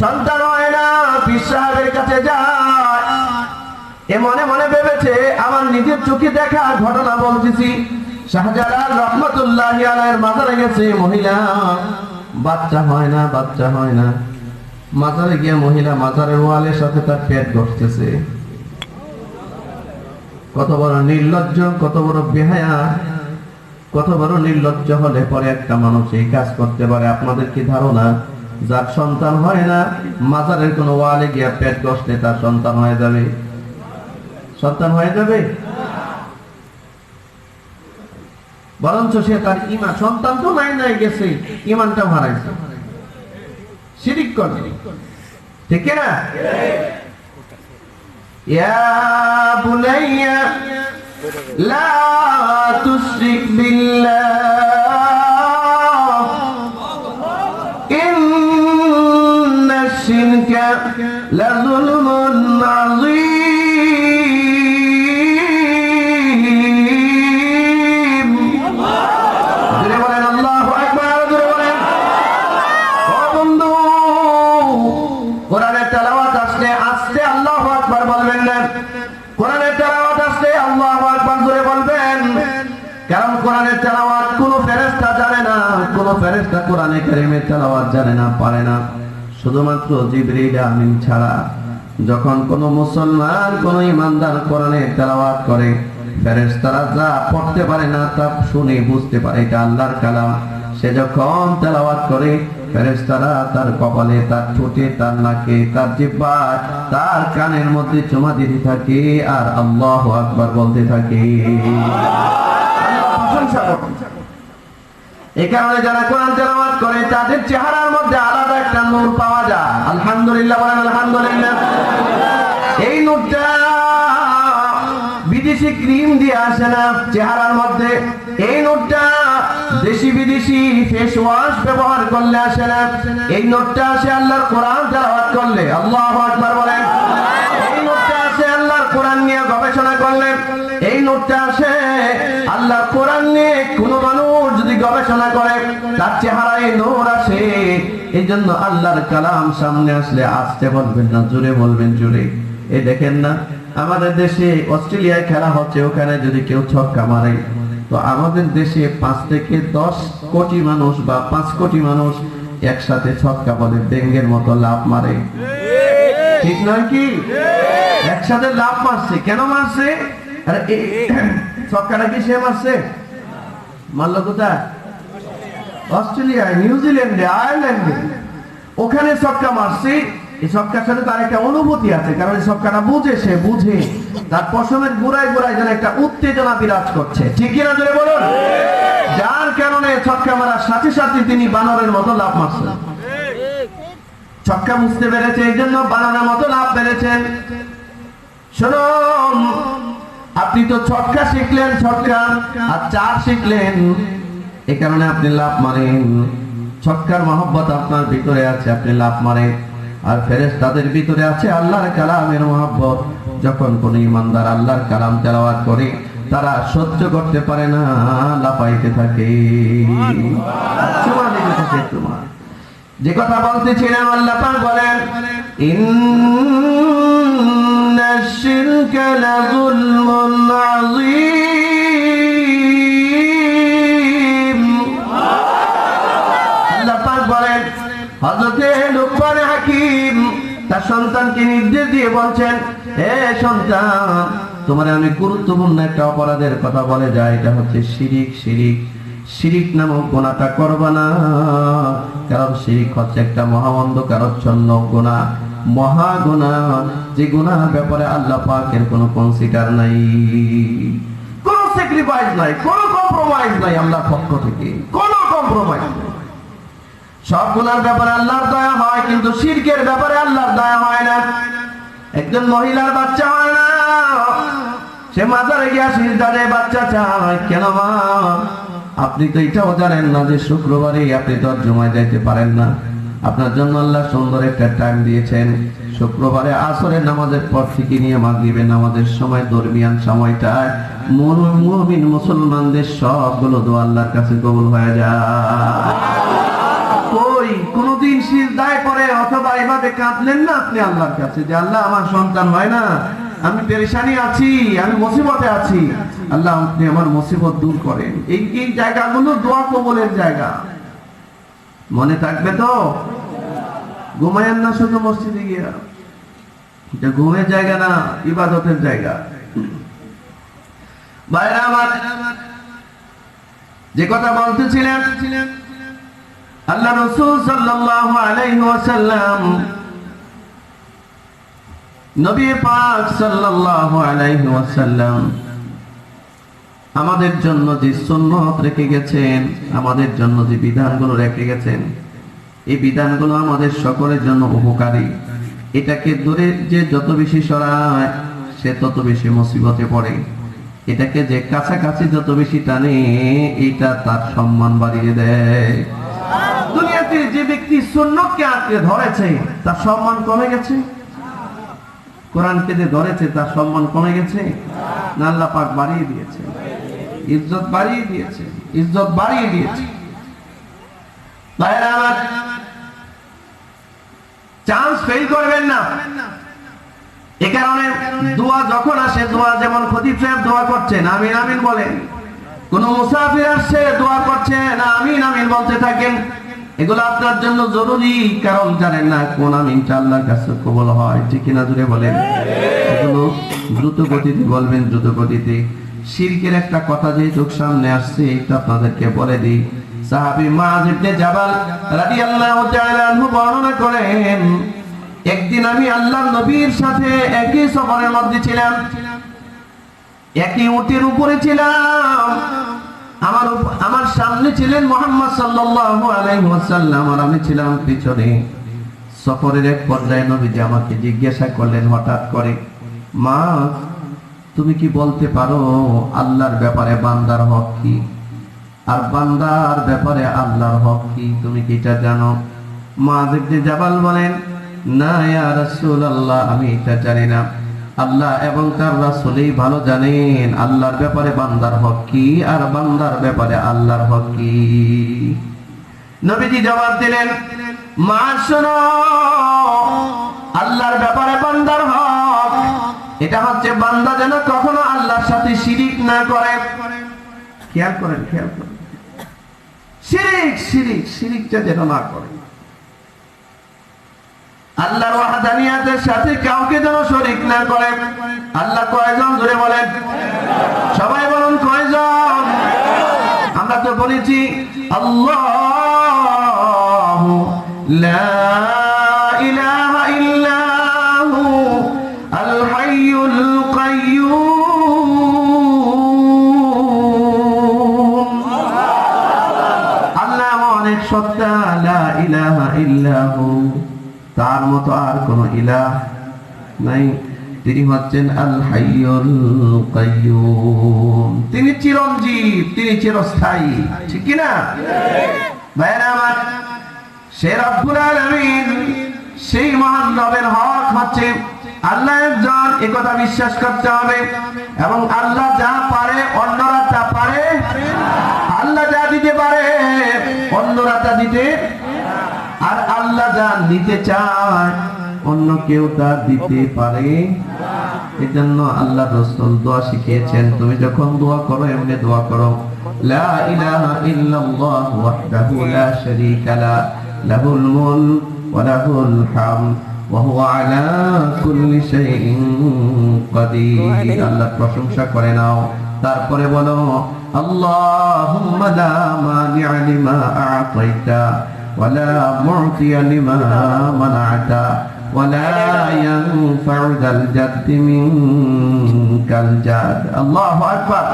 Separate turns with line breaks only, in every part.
সন্তান হয় না, পীর সাহেবের কাছে যায়। এ মনে মনে ভেবেছে আমার নিজের চোখে দেখা ঘটনা বলতেছি। শাহজালাল রহমতুল্লাহি আলাইহির মাজারে গেছে মহিলা, বাচ্চা হয় না, বাচ্চা হয় না। মাজারে গিয়ে মহিলা মাজারের ওয়ালের সাথে তার পেট ঘষতেছে। কত বড় নির্লজ্জ, কত বড় বেহায়া, কত বড় নির্লজ্জ হলে পরে একটা মানুষ এই কাজ করতে পারে। আপনাদের কি ধারণা যার সন্তান হয় না মাজারের কোন ওয়ালে গিয়ে পেট ঘষলে তার সন্তান হয়ে যাবে? সন্তান হয়ে যাবে? বরঞ্চ সে তার ঈমান, সন্তান তো নাই গেছে, ঈমানটা হারাইছে, শিরক করে। ঠিক না? ইয়া বুনাইয়া লা তুশরিক বিল্লাহ ইন্নাশ শিরকা লাযুলমুন আযীম। জোরে বলেন আল্লাহু আকবার, জোরে বলেন। ও বন্ধু, কোরআনের তেলাওয়াত আসলে আস্তে আল্লাহু আকবার বলবেন না। কোরআনের তেলাওয়াত আসলে আল্লাহু আকবার জোরে বলবেন। কারণ কোরআনের তেলাওয়াত কোনো ফেরেশতা জানে না, কোনো ফেরেশতা কোরআনে কারীমের তেলাওয়াত জানে না, পারে না, শুধুমাত্র জিবরিল আমিন ছাড়া। যখন কোনো মুসলমান, কোনো ঈমানদার কোরআনের তেলাওয়াত করে, ফেরেশতারা যা পড়তে পারে না তা শুনে বুঝতে পারে এটা আল্লাহর কালাম। সে যখন তেলাওয়াত করে, ফেরেশতারা তার কপালে, তার ঠোঁটে, তার নাকে, তার জিহ্বায়, তার কানের মধ্যে চুমা দিতে থাকে আর আল্লাহু আকবার বলতে থাকে। এই কারণে যারা কোরআন তেলাওয়াত করে তাদের চেহারার মধ্যে আলাদা একটা নূর পাওয়া যায়। আলহামদুলিল্লাহ বলেন আলহামদুলিল্লাহ। এই নূরটা বিদেশি ক্রিম দিয়ে আসে না চেহারার মধ্যে, এই নূরটা দেশি বিদেশি ফেস ওয়াশ ব্যবহার করলে আসে না। এই নূরটা আসে আল্লাহর কোরআন তেলাওয়াত করলে। আল্লাহু আকবার বলেন। এই নূরটা আসে আল্লাহর কোরআন নিয়ে গবেষণা করলে। এই নূরটা আসে আল্লাহর কোরআন নিয়ে কোন মানুষ যদি গবেষণা করে তার চেহারায় নূর আসে। এই জন্য আল্লাহর কালাম সামনে আসলে আস্তে বলবেন না, জোরে বলবেন, জোরে। এই দেখেন না, আমাদের দেশে অস্ট্রেলিয়ায় খেলা হচ্ছে, ওখানে যদি কেউ ছক্কা মারে তো আমাদের দেশে 5 থেকে 10 কোটি মানুষ বা 5 কোটি মানুষ একসাথে ছক্কা বলে ব্যাঙের মতো লাফ মারে। ঠিক নয় কি? একসাথে লাফ মারছে। কেন মারছে? আরে ছক্কাটা কি সে মারছে? মারলো কোথায়? অস্ট্রেলিয়ায়, নিউজিল্যান্ডে, আয়ারল্যান্ডে। ওখানে ছক্কা মারছে। এই ছক্কার সাথে তার একটা অনুভূতি আছে, কারণ এই ছক্কাটা বুঝে, সে বুঝে তার পশমের গোড়ায় গোড়ায় যেন একটা উত্তেজনা বিরাজ করছে। ঠিক কিনা জোরে বলুন। যার কারণে ছক্কা মারার সাথে সাথে তিনি বানরের মতো লাফ মারছেন। ছক্কা বুঝতে পেরেছে, এই জন্য বানরের মতো লাফ পেরেছেন। শুনুন, আপনি তো ছক্কা শিখলেন, ছক্কা আর 4 শিখলেন, এই কারণে আপনি লাফ মারেন। ছক্কার মহব্বত আপনার ভিতরে আছে, আপনি লাফ মারেন। আর ফেরেশতাদের ভিতরে আছে আল্লাহর কালামের মহব্বত। যখন কোন ঈমানদার আল্লাহর কালাম তেলাওয়াত করে তারা সহ্য করতে পারে না, লাফাইতে থাকে, চুমা দিতে থাকে। চুমা, যে কথা বলতেছিলাম, আল্লাহ পাক বলেন ইন্নাশ শিরকা লাযুলমুন আযীম। আল্লাহ পাক বলেন, হযরতে লুকমান হাকিম তার সন্তানকে নির্দেশ দিয়ে বলছেন, হে সন্তান, তোমার আমি গুরুত্বপূর্ণ একটা অপরাধের কথা বলে যাই, এটা হচ্ছে শিরিক। শিরিক নামক গুনাহটা করবা না, কারণ শিরিক হচ্ছে একটা মহাঅন্ধকারাচ্ছন্ন গুনাহ, মহা গুনাহ, যে গুনাহের ব্যাপারে আল্লাহ পাকের কোনো কনসিডার নাই, কোনো স্যাক্রিফাইস নাই, কোনো কম্প্রোমাইজ নাই আল্লাহর পক্ষ থেকে, কোনো কম্প্রোমাইজ নাই। সব গুনার ব্যাপারে আল্লাহর দয়া হয়, কিন্তু শিরকের ব্যাপারে আল্লাহর দয়া হয় না। একজন মহিলার বাচ্চা হয় না, সে মাজারে গিয়া সিজদাতে বাচ্চা চায়। কেন মা? আপনি তো এটাও জানেন না যে শুক্রবারে আপনি তো জুমায় যাইতে পারেন না। আপনার জন্য আল্লাহ সুন্দর একটা টাইম দিয়েছেন, শুক্রবারে আসরের নামাজের পর থেকে নিয়ে মাগরিবের নামাজের সময় দরমিয়ান সময়টায় মুমিন মুসলমানদের সবগুলো দোয়া আল্লাহর কাছে কবুল হয়ে যায়। কই কোনদিন সিজদায় পড়ে অথবা এভাবে কাঁদলেন না আপনি আল্লাহর কাছে যে আল্লাহ আমার সন্তান হয় না, আমি পেরেশানি আছি, আমি মুসিবতে আছি, আল্লাহ আপনি আমার মুসিবত দূর করেন। এই জায়গাগুলো দোয়া কবুলের জায়গা। মনে থাকবে তো? ঘুমায়েন না শুধু মসজিদে গিয়া, এটা ঘুমের জায়গা না, ইবাদতের জায়গা। ভাইরা আমার, যে কথা বলতেছিলেন আল্লাহ রাসূল সাল্লাল্লাহু আলাইহি ওয়াসাল্লাম, নবী পাক সাল্লাল্লাহু আলাইহি ওয়াসাল্লাম আমাদের জন্য যে সুন্নাত রেখে গেছেন, আমাদের জন্য যে বিধানগুলো রেখে গেছেন, এই বিধানগুলো আমাদের সকলের জন্য উপকারী। এটাকে দূরে যে যত বেশি সরায় সে তত বেশি মুসিবতে পড়ে। এটাকে যে কাছাকাছি যত বেশি টানে এটা তার সম্মান বাড়িয়ে দেয়। দুনিয়াতে যে ব্যক্তি সুন্নাতকে আঁকড়ে ধরেছে তার সম্মান কমে গেছে? কোরআনকে যে ধরেছে তার সম্মান কমে গেছে না? আল্লাহ পাক বাড়িয়ে দিয়েছে, ইজ্জত বাড়িয়ে দিয়েছে, ইজ্জত বাড়িয়ে দিয়েছে। ভাইরা আমার, চান্স ফেল করবেন না। এ কারণে দোয়া যখন আসে, দোয়া যেমন খতিব সাহেব দোয়া করছেন আমিন আমিন বলেন, কোন মুসাফির আসছে দোয়া করছেন আমিন আমিন বলতে থাকেন। এগুলো আপনার জন্য জরুরি, কারণ জানেন না কোন আমিনটা আল্লাহর কাছে কবুল হয়। ঠিক কিনা জুড়ে বলেন? এগুলো দ্রুত গতিতে বলবেন, দ্রুত গতিতে। শিরকের একটা কথা যে চোখ সামনে আসছে এটা আপনাদেরকে বলে দিই। সাহাবী মুআয ইবনে জাবাল রাদিয়াল্লাহু তাআলা আনহু বর্ণনা করেন, একদিন আমি আল্লাহর নবীর সাথে একই সফরের মধ্যে ছিলাম, একই উটের উপরে ছিলাম। আমার সামনে ছিলেন মুহাম্মদ সাল্লাল্লাহু আলাইহি ওয়াসাল্লাম আর আমি ছিলাম পিছনে। সফরের এক পর্যায়ে নবীজি আমাকে জিজ্ঞাসা করলেন হঠাৎ করে, মা তুমি কি বলতে পারো আল্লাহর ব্যাপারে বান্দার হক কি, আর বান্দার ব্যাপারে আল্লাহর হক কি, তুমি কি এটা জানো? মুআয ইবনে জাবাল বলেন, না ইয়া রাসূলুল্লাহ, আমি এটা জানি না। আল্লাহ এবং তার রাসূলই ভালো জানেন আল্লাহর ব্যাপারে বান্দার হক কি আর বান্দার ব্যাপারে আল্লাহর হক কি। নবীজি জবাব দিলেন, মা শোনো, আল্লাহর ব্যাপারে বান্দার হক এটা হচ্ছে বান্দা যেন কখনো আল্লাহর সাথে শিরিক না করে। খেয়াল করেন, খেয়াল করেন, শিরিকটা যেন না করে। আল্লাহর ওয়াহদানিয়াতের সাথে কাউকে যেন শরীক না করে। আল্লাহ কয়জন জুড়ে বলেন? সবাই বলুন কয়জন? আমরা তো বলেছি আল্লাহু লা ইলাহা ইল্লাহু আল হাইয়ুল কাইয়্যুম। আল্লাহ অনেক সত্তা, লা ইলাহা ইল্লাহু, তার মতো আর কোন ইলাহ নাই। তিনি হচ্ছেন আল হাইয়ুল কাইয়্যুম, তিনি চিরঞ্জীব, তিনি চিরস্থায়ী। ঠিক কি না ভাইরা আমার? সে রব্বুল আলামিন, সেই মহান রবের হক হচ্ছে আল্লাহ একজন, এ কথা বিশ্বাস করতে হবে। এবং আল্লাহ যা পারে অন্যরা তা পারে, আল্লাহ যা দিতে পারে অন্যরা তা দিতে, আর আল্লাহ যা নিতে চায় অন্য কেউ তা দিতে পারে। এজন্য আল্লাহ রাসূল দোয়া শিখিয়েছেন, তুমি যখন দোয়া করো এমনি দোয়া করো, লা ইলাহা ইল্লাল্লাহ ওয়াহদাহু লা শারীকা লা, লাহুল মুলক ওয়া লাহুল হামদ ওয়া হুয়া আলা কুল্লি শাইইন কাদির। আল্লাহ প্রশংসা করে নাও, তারপরে বলো আল্লাহুম্মা লা মানি'a লিমা আ'তাইতা ওয়ালা মু'তিয়া লিমা মানা'তা ওয়ালা ইয়ানফা'ু যাল জাদ্দি মিনকাল জাদ। আল্লাহু আকবার।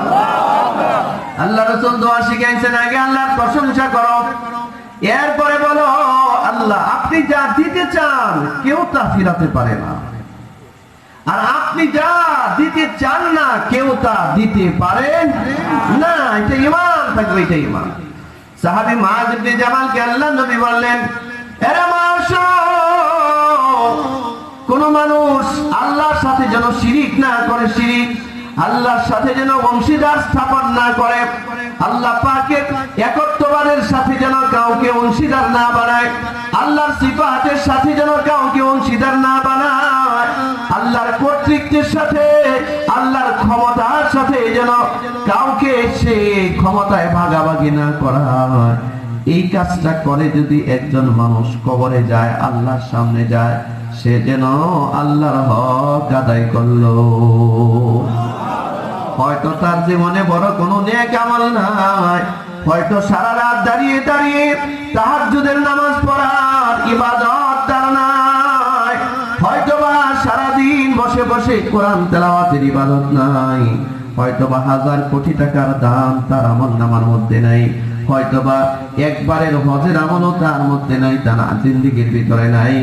আল্লাহ রাসূল দোয়া শিখাইছেন, আগে আল্লাহর প্রশংসা করো, এরপরে বলো আল্লাহ আপনি যা দিতে চান কেউ তা ফিরাতে পারে না, আর আপনি যা দিতে চান না কেউ তা দিতে পারে না। এটা ঈমান থাকবে, এটা ঈমান। সাহাবী মুআয ইবনে জাবালকে আল্লাহর নবী বললেন, এরে মুআয, কোন মানুষ আল্লাহর সাথে যেন শিরিক না করে, শিরিক আল্লাহর সাথে যেন অংশীদার স্থাপন না করে, আল্লাহ পাকের একত্ববাদের সাথে যেন কাউকে অংশীদার না বানায়, আল্লাহর সিফাতের সাথে যেন কাউকে অংশীদার না বানায়, আল্লাহর কর্তৃত্বের সাথে আল্লাহর ক্ষমতার সাথে যেন কাউকে সে ক্ষমতায় ভাগাভাগি না করা হয়। এই কাজটা করে যদি একজন মানুষ কবরে যায়, আল্লাহর সামনে যায়, সে যেন আল্লাহর হক আদায় করলো। হয়তো তার জীবনে বড় কোনো নেক আমল নাই, হয়তো সারা রাত দাঁড়িয়ে দাঁড়িয়ে তাহাজ্জুদের নামাজ পড়ার ইবাদত তার নাই, হয়তোবা সারা দিন বসে বসে কোরআন তেলাওয়াতের ইবাদত নাই, হয়তোবা হাজার কোটি টাকার দান তার আমলনামার মধ্যে নাই, হয়তোবা একবারের হজের আমলও তার মধ্যে নাই, তার জিন্দেগীর ভিতরে নাই।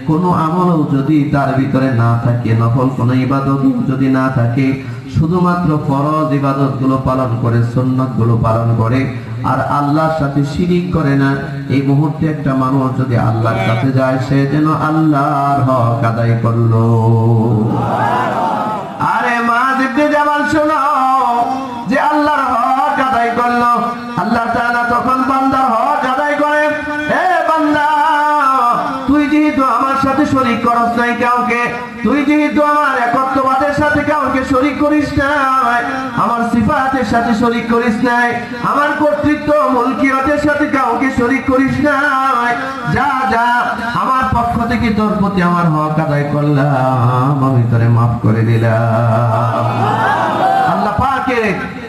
কোনো আমলও যদি তার ভিতরে না থাকে, নফল কোনো ইবাদত যদি না থাকে, শুধুমাত্র ফরজ ইবাদত গুলো পালন করে, সুন্নাত গুলো পালন করে, আর আল্লাহর সাথে শিরিক করে না, এই মুহূর্তে একটা মানুষ যদি আল্লাহর কাছে যায়, সে যেন আল্লাহর হক আদায় করলো। আরে মুআয ইবনে জাবাল শোনো, যে আল্লাহর হক আদায় করলো, আল্লাহ তাআলা তখন বান্দার হক আদায় করেন। এ বান্দা, তুই যেহেতু আমার সাথে শরীক করস নাই কাউকে, তুই যেহেতু আমার একত্ববাদের সাথে কাউকে শরীক করিস নাই, আমার সিফাতের সাথে শরীক করিস নাই, আমার কর্তৃত্ব মুলকিয়তের সাথে কাউকে শরীক করিস নাই, যা যা আমার পক্ষ থেকে তোর প্রতি আমার হক আদায় করলাম, আমি তোরে মাফ করে দিলাম। আল্লাহ পাকের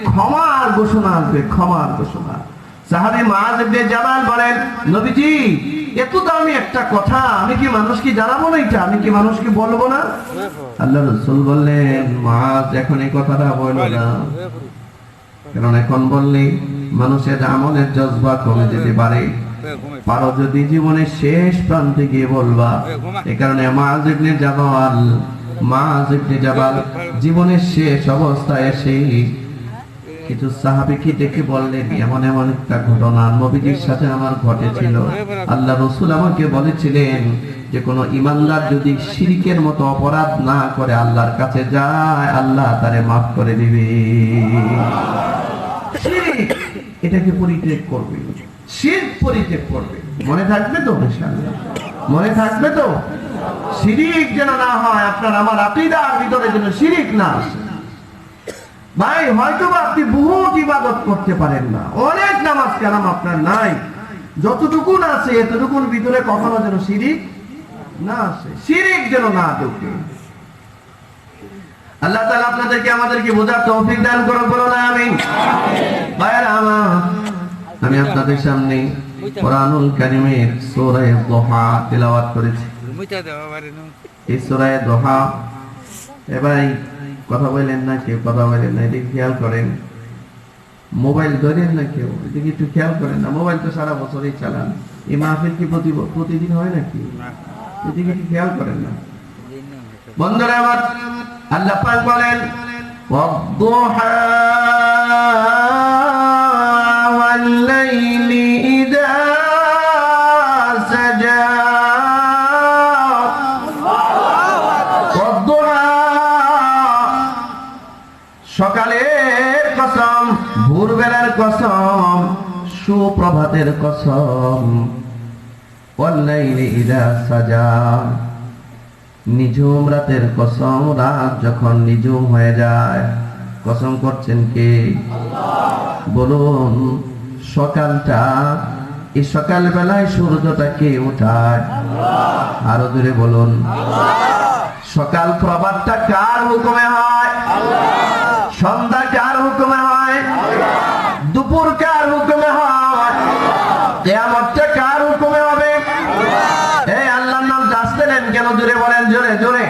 ক্ষমার ঘোষণা আসবে, ক্ষমার ঘোষণা। সাহাবী মুআয ইবনে জাবাল বলেন, নবীজি এত দামি একটা কথা আমি কি মানুষকে জানাবো না, এটা আমি কি মানুষকে বলবো না? আল্লাহ রাসূল বললেন, মুআয এখন এই কথাটা বলো না, কারণ এখন বললে মানুষের আমলের জজবা কমে যেতে পারে, পারো যদি জীবনের শেষ প্রান্তে গিয়ে বলবা। এই কারণে মুআয ইবনে জাবাল জীবনের শেষ অবস্থায় এসে কিছু সাহাবীকে ডেকে বললেন, এমন এমন একটা ঘটনা নবীজির সাথে আমার ঘটেছিল। আল্লাহ রাসূল আমাকে বলেছিলেন যে কোন ইমানদার যদি শিরকের মতো অপরাধ না করে আল্লাহর কাছে যায়, আল্লাহ তারে মাফ করে দিবে। শিরক এটাকে পরিত্যাগ করবে, শিরক পরিত্যাগ করবে। মনে থাকবে তো ইনশাআল্লাহ? মনে থাকবে তো? শিরক যেন না হয়, আপনার আমার আকীদার ভিতরে যেন শিরক না আসে। ভাই, হয়তো আপনি বহুত ইবাদত করতে পারেন না, অনেক নামাজ কালাম আপনার নাই, যতটুকুন আছে এতটুকুন ভিতরে কখনো যেন শিরক না আসে, শিরক যেন না ঢোকে। আল্লাহ তাআলা আপনাদেরকে আমাদেরকে বোঝার তৌফিক দান করুন, বলুন আমিন। ভাইরা আমার, আমি আপনাদের সামনে কোরআনুল কারীমের সূরা দুহা তেলাওয়াত করেছি। এই সূরা দুহা, এবার কথা বলেন না কেউ, কথা বলেন না, এদিকে খেয়াল করেন। মোবাইল ধরেন না কেউ, এদিকে একটু খেয়াল করেন না। মোবাইল তো সারা বছরই চালান, এই মাহফিল কি প্রতিদিন হয় নাকি? এদিকে একটু খেয়াল করেন না। বন্ধুরা আমার, আল্লাহ পাক বলেন, ওয়াদ-দুহা ওয়াল-লাইলি ইযা সাজা। সকালের কসম, ভোরবেলার কসম, সুপ্রভাতের কসম, ওয়াল-লাইলি ইযা সাজা, নিঝুম রাতের কসম, রাত যখন নিঝুম হয়ে যায়। কসম করছেন কে? আল্লাহ। বলুন, সকালটা, এই সকাল বেলায় সূর্যটা কে উঠায়? আল্লাহ। আরো জোরে বলুন, আল্লাহ। সকাল প্রভাতটা কার হুকুমে হয়? আল্লাহ। সন্ধ্যা কার হুকুমে হয়? আল্লাহ। দুপুর কার হুকুমে হয়? আল্লাহ। কিয়ামতটা কার হুকুমে হবে? আল্লাহ। এই আল্লাহর নাম জানতেন কেন? জোরে বলেন, জোরে জোরে।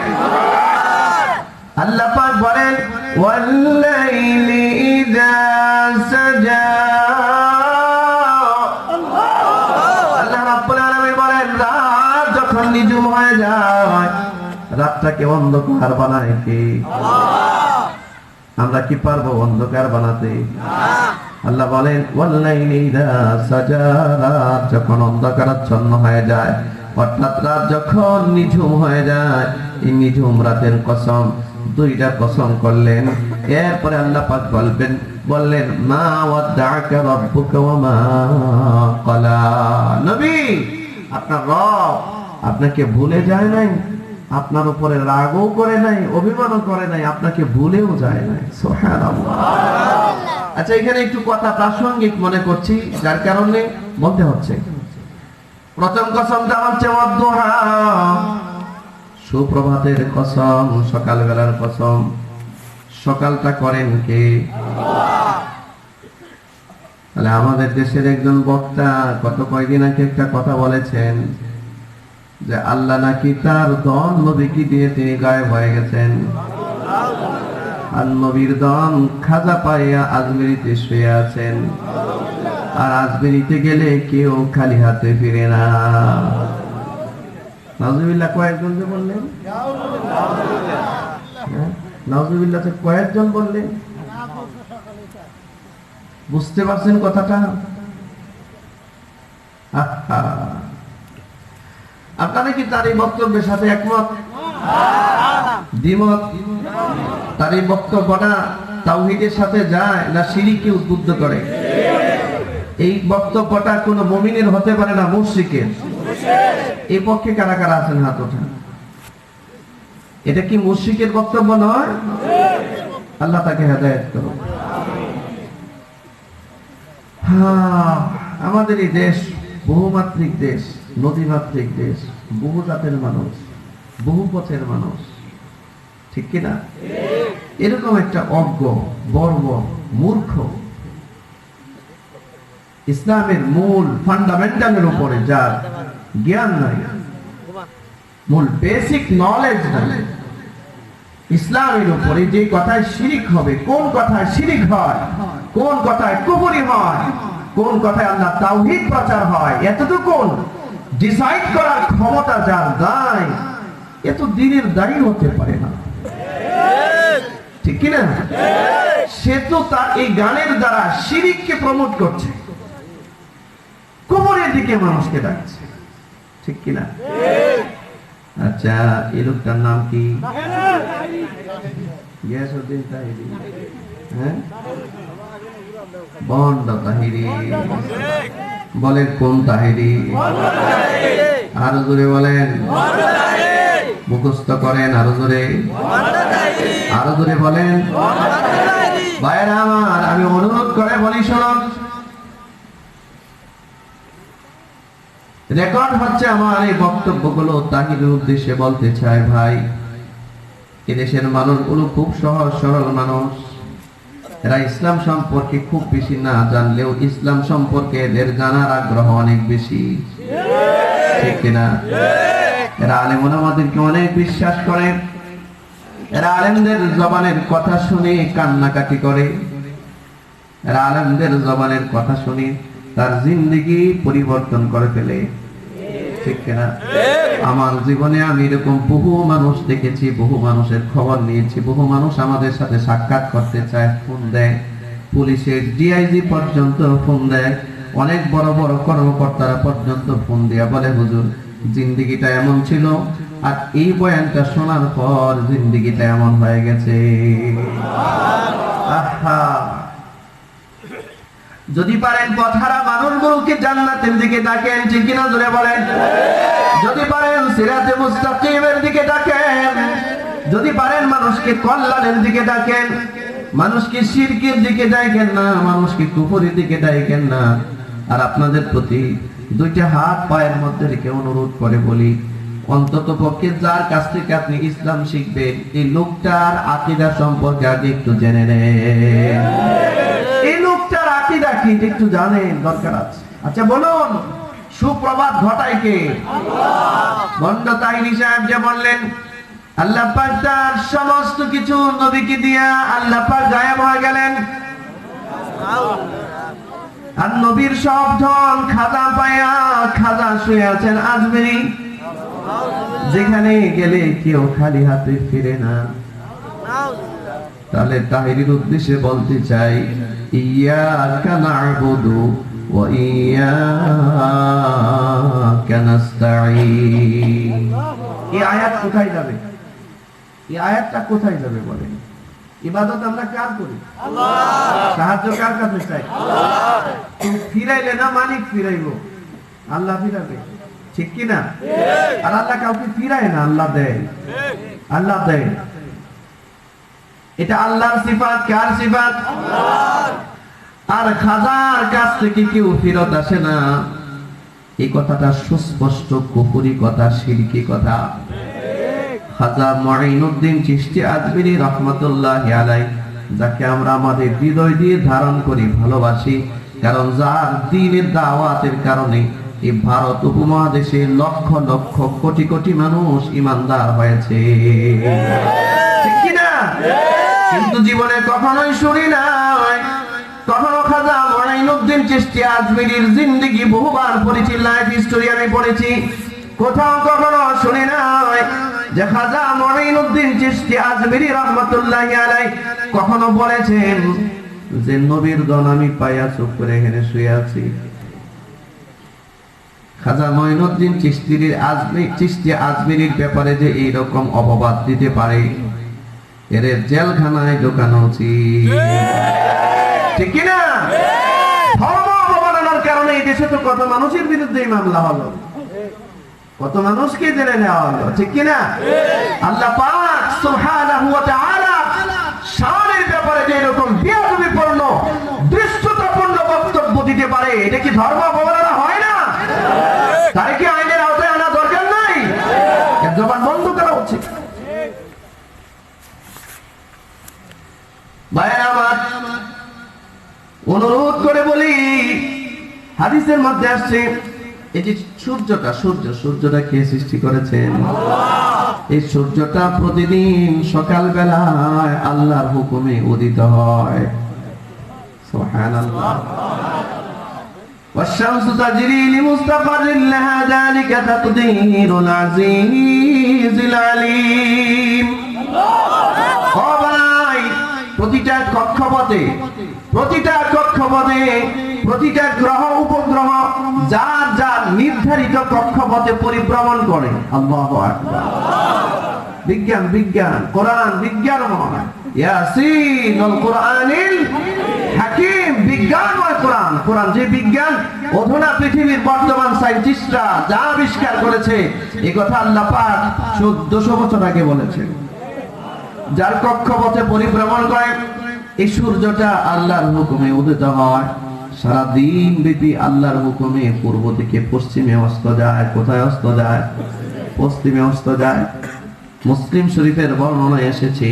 আল্লাহ পাক বলেন, ওয়াল-লাইলি ইযা সাজা। আল্লাহ রাব্বুল আলামিন বলেন, রাত যখন নিঝুম হয়ে যায়, রাতটাকে অন্ধকার বানায় কে? আল্লাহ। আমরা কি পারবো অন্ধকার বানাতে? আল্লাহ বলেন, ওয়াল-লাইলি ইযা সাজা, রাত যখন অন্ধকারাচ্ছন্ন হয়ে যায়, অর্থাৎ রাত যখন নিঝুম হয়ে যায়, এই নিঝুম রাতের কসম, দুইটা কসম করলেন। এরপরে আল্লাহ পাক বললেন মা ওয়াদাআকা রাব্বুকা ওয়া মা ক্বালা। নবী, আপনার রব আপনাকে ভুলে যায় নাই, আপনার উপরে রাগও করে নাই, অভিমানও করে নাই, আপনাকে ভুলেও যায় নাই। সুবহানাল্লাহ। আচ্ছা, এখানে একটু কথা প্রাসঙ্গিক মনে করছি, যার কারণে বলতে হচ্ছে। প্রথম কসমটা হচ্ছে ওয়াদুহা, সুপ্রভাতের কসম, সকালবেলার কসম। সকালটা করেন কে? তাহলে আমাদের দেশের একজন বক্তা কত কয়েকদিন আগে একটা কথা বলেছেন যে আল্লাহ নাকি তার দন নবীকে দিয়ে তিনি গায়েব হয়ে গেছেন। আর নবীর দন খাজা পাইয়া আজমেরিতে শুয়ে আছেন, আর আজমেরিতে গেলে কেউ খালি হাতে ফিরে না। নাউজুবিল্লাহ কয়েকজন যে বললেন, নাউজুবিল্লাহ কয়েকজন বললেন। বুঝতে পারছেন কথাটা? আপনারা কি তার এই বক্তব্যের সাথে একমত, দ্বিমত? তার এই বক্তব্যটা তাওহীদের সাথে যায় না শিরকে উদ্বুদ্ধ করে? এই বক্তব্যটা কোন মুমিনের হতে পারে না, মুশরিকের। এই পক্ষে কারা কারা আছেন হাত ওঠান। এটা কি মুশরিকের বক্তব্য নয়? আল্লাহ তাকে হেদায়েত করুন। আমাদের এই দেশ বহুমাত্রিক দেশ, নদীমাত্রিক দেশ, বহু জাতের মানুষ, বহু পথের মানুষ, ঠিক কিনা? এরকম একটা অজ্ঞ, বর্বর, মূর্খ, ইসলামের মূল ফান্ডামেন্টালের উপরে যার জ্ঞান নাই, মূল বেসিক নলেজ নাই, ইসলামের উপরে যে কথায় শিরিক হবে, কোন কথায় শিরিক হয়, কোন কথায় কুফরি হয়, কোন কথায় আল্লাহ তাওহীদ প্রচার হয়, এতটুকু ডিসাইড করার ক্ষমতা যার নাই, এত দিনের দায়ী হতে পারে না, ঠিক কিনা? সে তো তার এই গানের দ্বারা শিরিককে প্রমোট করছে, কুফরের দিকে মানুষকে ডাকছে, ঠিক কিনা? আচ্ছা, এই লোকটার নাম কি? গিয়াসউদ্দিন তাহিরি। হ্যাঁ, বন্ড তাহিরি। বলেন কোন তাহিরি? আরো জোরে বলেন, মুখস্থ করেন আরো জোরে, আরো জোরে বলেন। ভাইরা আমার, আমি অনুরোধ করে বলি, শুনুন, রেকর্ড হচ্ছে আমার এই বক্তব্যগুলো তাহিরের উদ্দেশ্যে বলতে চাই। ভাই, এদেশের মানুষগুলো খুব সহজ সরল মানুষ। এরা ইসলাম সম্পর্কে খুব বেশি না জানলেও ইসলাম সম্পর্কে এদের জানার আগ্রহ অনেক বেশি, ঠিক কিনা? এরা আলেম ওলামাদেরকে অনেক বিশ্বাস করে। এরা আলেমদের জবানের কথা শুনে কান্নাকাটি করে। এরা আলেমদের জবানের কথা শুনে তার জিন্দেগি পরিবর্তন করে ফেলে, ঠিক কিনা? আমার জীবনে আমি এরকম বহু মানুষ দেখেছি, বহু মানুষের খবর নিয়েছি। বহু মানুষ আমাদের সাথে সাক্ষাৎ করতে চায়, ফোন দেয়, পুলিশের ডিআইজি পর্যন্ত ফোন দেয়, অনেক বড় বড় কর্মকর্তারা পর্যন্ত ফোন দিয়ে বলে, হুজুর জিন্দেগিটা এমন ছিল, আর এই বয়ানটা শোনার পর জিন্দেগিটা এমন হয়ে গেছে। আহা, যদি পারেন পথহারা মানুষগুলোকে জান্নাতের দিকে ডাকেন, ঠিক কিনা জোরে বলেন। যদি পারেন সিরাতে মুস্তাকিমের দিকে ডাকেন, যদি পারেন মানুষকে কল্যাণের দিকে ডাকেন, মানুষকে শিরকের দিকে ডাকেন না, মানুষকে কুফরের দিকে ডাকেন না। আর আপনাদের প্রতি দুইটা হাত পায়ের মধ্যে রেখে অনুরোধ করে বলি, অন্তত পক্ষে যার কাছ থেকে আপনি ইসলাম শিখবেন, এই লোকটার আকীদা সম্পর্কে আগে একটু জেনে নেন। এই লোকটার আকীদা কি একটু জানেন, দরকার আছে। আচ্ছা বলুন, সুপ্রভাত ঘটায় কে? বন্ড তাহিরি সাহেব যে বললেন আল্লাহ পাক তার সমস্ত কিছু নবীকে দিয়া আল্লাহ পাক গায়েব হয়ে গেলেন, আর নবীর সব ধন খাজা পায়া খাজা শুয়ে আছেন আজমেরি, যেখানে গেলে কেউ খালি হাতে ফিরে না। তাহলে তাহিরির উদ্দেশ্যে বলতে চাই, ইয়াকা না'বুদু ওয়া ইয়াকা নাস্তাঈন। এই আয়াত কোথায় যাবে? এই আয়াতটা কোথায় যাবে বলেন? ইবাদত আমরা কার করি? আল্লাহ। সাহায্য কার কাছে চাই? আল্লাহ। তুমি ফিরাইলে না মালিক ফিরাইবো? আল্লাহ ফিরাবে, ঠিক কি না? আর আল্লাহ কাউকে ফিরায় না, আল্লাহ দেয়। আল্লাহ দেয়, এটা আল্লাহর সিফাত। কার সিফাত? আল্লাহর। আর খাজার কাছ থেকে কেউ ফেরত আসে না, এই কথাটা সুস্পষ্ট কুফরি কথা, শিরকি কথা। খাজা মুঈনুদ্দিন চিশতি আজমিরি রাহমাতুল্লাহি আলাইহি, যাকে আমরা আমাদের হৃদয় দিয়ে ধারণ করি, ভালোবাসি, কারণ যার দ্বীনের দাওয়াতের কারণে এই ভারত উপমহাদেশে লক্ষ লক্ষ কোটি কোটি মানুষ ঈমানদার হয়েছে, ঠিক কি না? কিন্তু জীবনে কখনোই শুনি নাই, কখনো খাজা মুঈনুদ্দিন চিশতি আজমিরির জিন্দেগি বহুবার পড়েছি, লাইফ হিস্টোরি আমি পড়েছি, কোথাও কখনো শুনি নাই যে খাজা মুঈনুদ্দিন চিশতি আজমিরি রাহমাতুল্লাহি আলাইহি কখনো বলেছেন যে নবীর দন আমি পাইয়া চুপ করে এখানে শুয়ে আছি। খাজা মুঈনুদ্দিন চিশতি আজমিরির ব্যাপারে যে এইরকম অপবাদ দিতে পারে, এর জেলখানায় ঢোকানো উচিত, ঠিক কি না? ধর্ম অবমাননার কারণে এই দেশে তো কত মানুষের বিরুদ্ধে মামলা হলো, কত মানুষকে জেলে নেওয়া হলো, ঠিক কি না? আল্লাহ পাক সুবহানাহু ওয়া তাআলা শানের ব্যাপারে যে এরকম বেয়াদবিপূর্ণ দৃষ্টতাপূর্ণ বক্তব্য দিতে পারে, এটা কি ধর্ম অবমাননা হয় না? তার কি আইনের আওতায় আনা দরকার নাই? এর জবান বন্ধ করা উচিত। ভাইরা আমার, অনুরোধ করে বলি, হাদিসের মধ্যে আসছে এই যে সূর্যটা কে সৃষ্টি করেছেন? এই সূর্যটা প্রতিদিন সকাল বেলায় আল্লাহর হুকুমে উদিত হয়। সুবহানাল্লাহ। والشمس تجري لمستقر لها ذلك تقدير العزيز العليم। প্রতিটা কক্ষপথে প্রতিটা গ্রহ উপগ্রহ যার যার নির্ধারিত কক্ষপথে পরিভ্রমণ করে। আল্লাহু আকবার। বিজ্ঞান, কোরআন বিজ্ঞানময়, ইয়াসিন আল কোরআনিল হাকিম, বিজ্ঞানময় কোরআন যে বিজ্ঞান অধুনা পৃথিবীর বর্তমান সায়েন্টিস্টরা যা আবিষ্কার করেছে, এই কথা আল্লাহ পাক 1400 বছর আগে বলেছেন। যার কক্ষপথে পরিভ্রমণ করে, এই সূর্যটা আল্লাহর হুকুমে উদিত হয়, সারা দিন ব্যাপী আল্লাহর হুকুমে পূর্ব থেকে পশ্চিমে অস্ত যায়। কোথায় অস্ত যায়? পশ্চিমে অস্ত যায়। মুসলিম শরীফের বর্ণনায় এসেছে,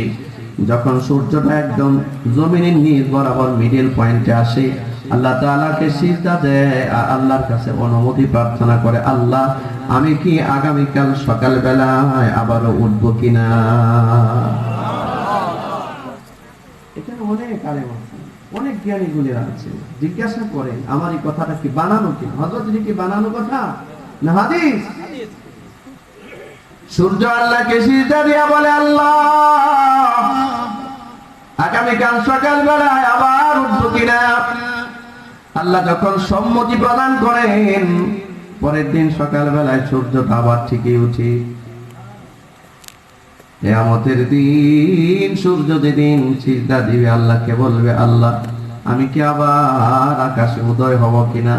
যখন সূর্যটা একদম জমিনের নিচ বরাবর মিডল পয়েন্টে আসে, আল্লাহ তাআলাকে সিজদা দেয় আর আল্লাহর কাছে অনুমতি প্রার্থনা করে, আল্লাহ আমি কি আগামীকাল সকাল বেলায় আবারও উঠবো কিনা? এখানে অনেক আলেম আছে, অনেক জ্ঞানী গুণের আছে, জিজ্ঞাসা করেন আমার এই কথাটা কি বানানো কিনা? হযরত কি বানানো কথা না হাদিস? সূর্য আল্লাহকে সিজদা দিয়া বলে, আল্লাহ আগামীকাল সকাল বেলায় আবার উঠবো কিনা? আল্লাহ যখন সম্মতি প্রদান করেন, পরের দিন সকাল বেলায় সূর্যটা আবার ঠিকই উঠে। কিয়ামতের দিন সূর্য যেদিন সিজদা দিবে, আল্লাহকে বলবে, আল্লাহ আমি কি আবার আকাশে উদয় হব কিনা?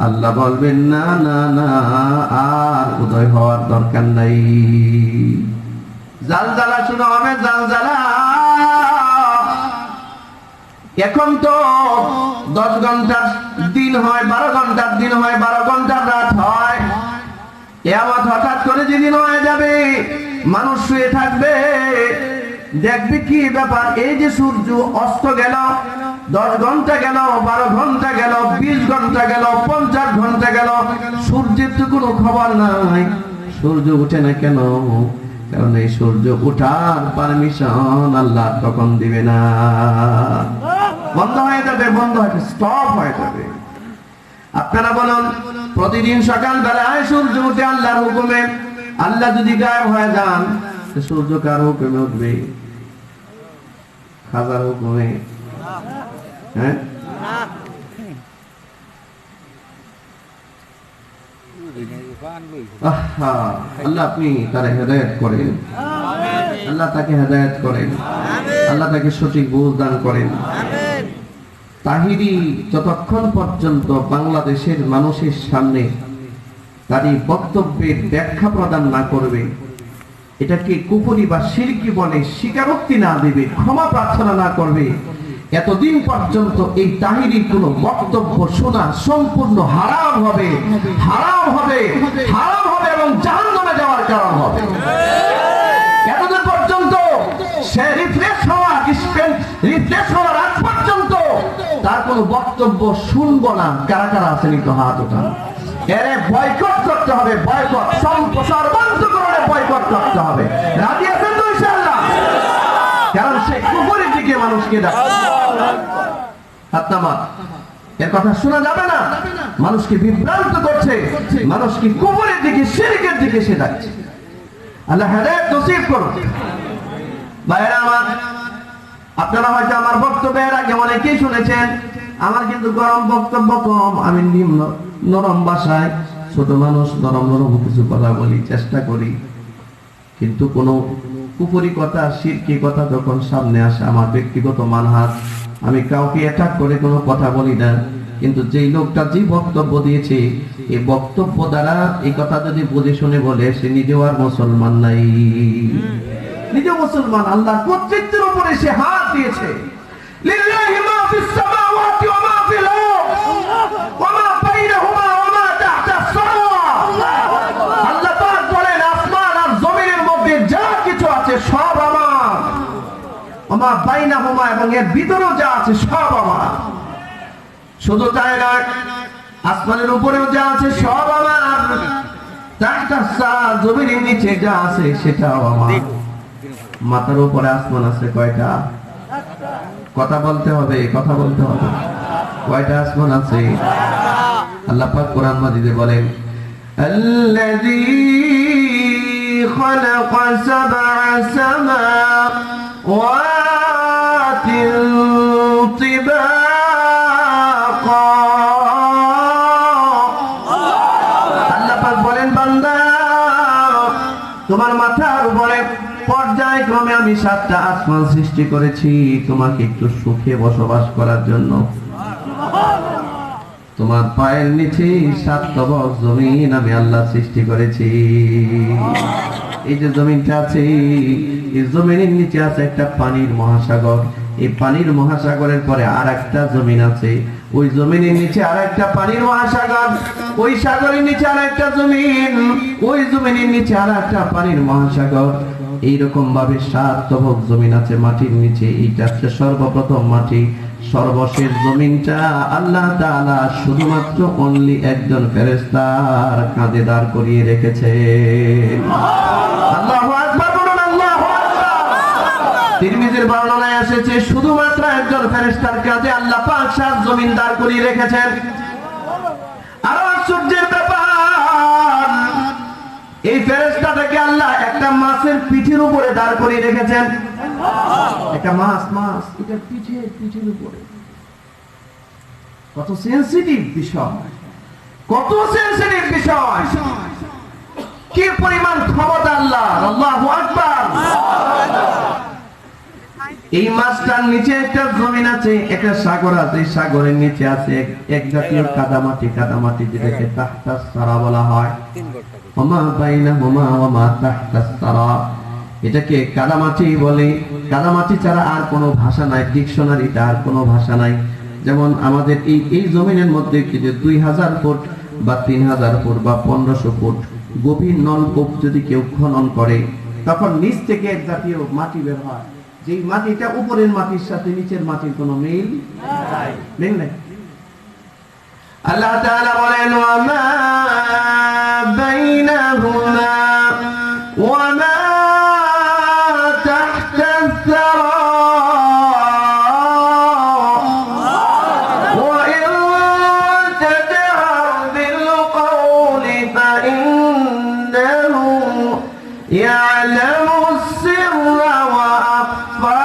আল্লাহ বলবেন, না না না, আর উদয় হওয়ার দরকার নাই। জালজালা শুরু হবে, জালজালা। এখন তো 10 ঘন্টার দিন হয়, 12 ঘন্টার দিন হয়, 12 ঘন্টার রাত হয়। কিয়ামত হঠাৎ করে যেদিন হয়ে যাবে, মানুষ শুয়ে থাকবে, দেখবে কি ব্যাপার, এই যে সূর্য অস্ত গেল, 10 ঘন্টা গেল, 12 ঘন্টা গেল, 20 ঘন্টা গেল, 50 ঘন্টা গেল, সূর্যের তো কোনো খবর নাই। সূর্য উঠে না কেন? কারণ এই সূর্য ওঠার পারমিশন আল্লাহ তখন দিবে না, বন্ধ হয়ে যাবে, স্টপ হয়ে যাবে। আপনারা বলুন, প্রতিদিন সকাল বেলায় সূর্য উঠে আল্লাহর হুকুমে, আল্লাহ যদি গায়েব হয়ে যান, সূর্য কার হুকুমে উঠবে? খাজার হুকুমে? হ্যাঁ, আল্লাহ আপনি তার হেদায়েত করেন। আল্লাহ তাকে হেদায়েত করেন, আল্লাহ তাকে সঠিক বুঝ দান করেন। তাহিরি যতক্ষণ পর্যন্ত বাংলাদেশের মানুষের সামনে তার এই বক্তব্যের ব্যাখ্যা প্রদান না করবে, এটাকে কুফরি বা শিরকি বলে স্বীকারোক্তি না দেবে, ক্ষমা প্রার্থনা না করবে, এতদিন পর্যন্ত এই তাহিরির কোনো বক্তব্য শোনা সম্পূর্ণ হারাম হবে, হারাম হবে, হারাম হবে এবং জাহান্নামে যাওয়ার কারণ হবে। এতদিন পর্যন্ত সে রিফ্রেশ হওয়ার আগ পর্যন্ত তার কোনো বক্তব্য শুনবো না। কারা কারা আছেন একটু হাত ওঠান। এর বয়কট করতে হবে, বয়কট, সর্বান্তকরণে বয়কট করতে হবে। রাজি আছেন তো ইনশাআল্লাহ? কারণ সে কুফরের দিকে মানুষকে ডাকে। এর কথা শোনা যাবে না, মানুষকে বিভ্রান্ত করছে, মানুষকে কুফরের দিকে, শিরকের দিকে সে ডাকছে। আল্লাহ হেদায়েত নসিব করুন। ভাইরা আমার, আপনারা হয়তো আমার বক্তব্যের আগে অনেকেই শুনেছেন। আমার কিন্তু গরম বক্তব্য কম, আমি নিম্ন নরম ভাষায়, ছোট মানুষ, নরম নরম কিছু কথা বলি, চেষ্টা করি। কিন্তু কোনো কুফরি কথা, শিরকি কথা যখন সামনে আসে, আমার ব্যক্তিগত মানহাজ, আমি কাউকে অ্যাটাক করে কোনো কথা বলি না। কিন্তু যেই লোকটা যে বক্তব্য দিয়েছে, এই বক্তব্য দ্বারা এই কথা যদি বুঝে শুনে বলে, সে নিজেও আর মুসলমান নাই, নিজেও মুসলমান। আল্লাহর কর্তৃত্বের উপরে সে হাত দিয়েছে। লিল্লাহি মা ফিস সামাওয়াতি ওয়া মা ফিল আরদ ওয়া মা বাইনাহুমা ওয়া মা তাহতা আস-সারা। আল্লাহ পাক বলেন, আসমান আর জমিনের মধ্যে যা কিছু আছে সব আমার, ওয়া মা বাইনাহুমা, এবং এর ভিতরেও যা আছে সব আমার। শুধু তাই না, আসমানের উপরেও যা আছে সব আমার, তাহতা আস-সারা, জমিনের নিচে যা আছে সেটাও আমার। মাথার উপরে আসমান আছে কয়টা? কথা বলতে হবে, কথা বলতে হবে। কয়টা আসমান আছে? আল্লাহ পাক কোরআন মাজিদে বলেন, আল্লাযী খালাকা সাবআ সামাওয়াতিন তিবাকা। আল্লাহ পাক বলেন, বান্দা, তোমার মাথার উপরে পর্যায়ক্রমে আমি 7টা আসমান সৃষ্টি করেছি তোমাকে একটু সুখে বসবাস করার জন্য। তোমার পায়ের নিচে 7 তবক জমিন আমি আল্লাহ সৃষ্টি করেছি। এই যে জমিনটা আছে, এই জমিনের নিচে আছে একটা পানির মহাসাগর। এই পানির মহাসাগরের পরে আর একটা জমিন আছে, ওই জমিনের নিচে আর একটা পানির মহাসাগর, ওই সাগরের নিচে আর একটা জমিন, ওই জমিনের নিচে আর একটা পানির মহাসাগর। এইরকম ভাবে 7 তবক জমিন আছে মাটির নিচে। এইটা হচ্ছে সর্বপ্রথম মাটি। সর্বশেষ জমিনটা আল্লাহ তাআলা শুধুমাত্র অনলি একজন ফেরেশতার কাঁধে দাঁড় করিয়ে রেখেছে। আল্লাহু আকবার বলুন, আল্লাহু আকবার। তিরমিজির বর্ণনায় এসেছে, শুধুমাত্র একজন ফেরেশতার কাঁধে আল্লাহ পাক 7 জমিন দাঁড় করিয়ে রেখেছেন। আর আশ্চর্যের ব্যাপার, এই ফেরেশতাটাকে আল্লাহ একটা মাছের পিঠের উপরে দাঁড় করিয়ে রেখেছেন। একটা মাছ এটা পিঠের উপরে। কত সেনসিটিভ বিষয়, কত সেনসিটিভ বিষয়, কি পরিমাণ ক্ষমতা আল্লাহ। আল্লাহু আকবার। এই মাছটার নিচে একটা জমিন আছে, একটা সাগর আছে, সাগরের নিচে আছে এক জাতীয় কাদামাটি। কাদামাটি যেটাকে তাহতা সারা বলা হয়। ওমা বাইনাহুমা ওয়া মা তাহতা সারা, এটাকে কাদামাটি বলে। কাদামাটি ছাড়া আর কোনো ভাষা নাই, ডিকশনারিতে আর কোনো ভাষা নাই। যেমন আমাদের এই জমিনের মধ্যে কি যে 2000 ফুট বা 3000 ফুট বা 1500 ফুট গভীর নলকূপ যদি কেউ খনন করে, তখন নিচ থেকে এক জাতীয় মাটি বের হয়, যেই মাটিটা উপরের মাটির সাথে নিচের মাটির কোনো মিল নেই। আল্লাহ তাআলা বলেন, ওয়া মা বাইনাহুমা ওয়া মা তাহতা আস-সারা ওয়া ইন তাজহার বিল কওলি ফাইন্নাহু ইয়ালামু আস-সিররা ওয়া আখফা।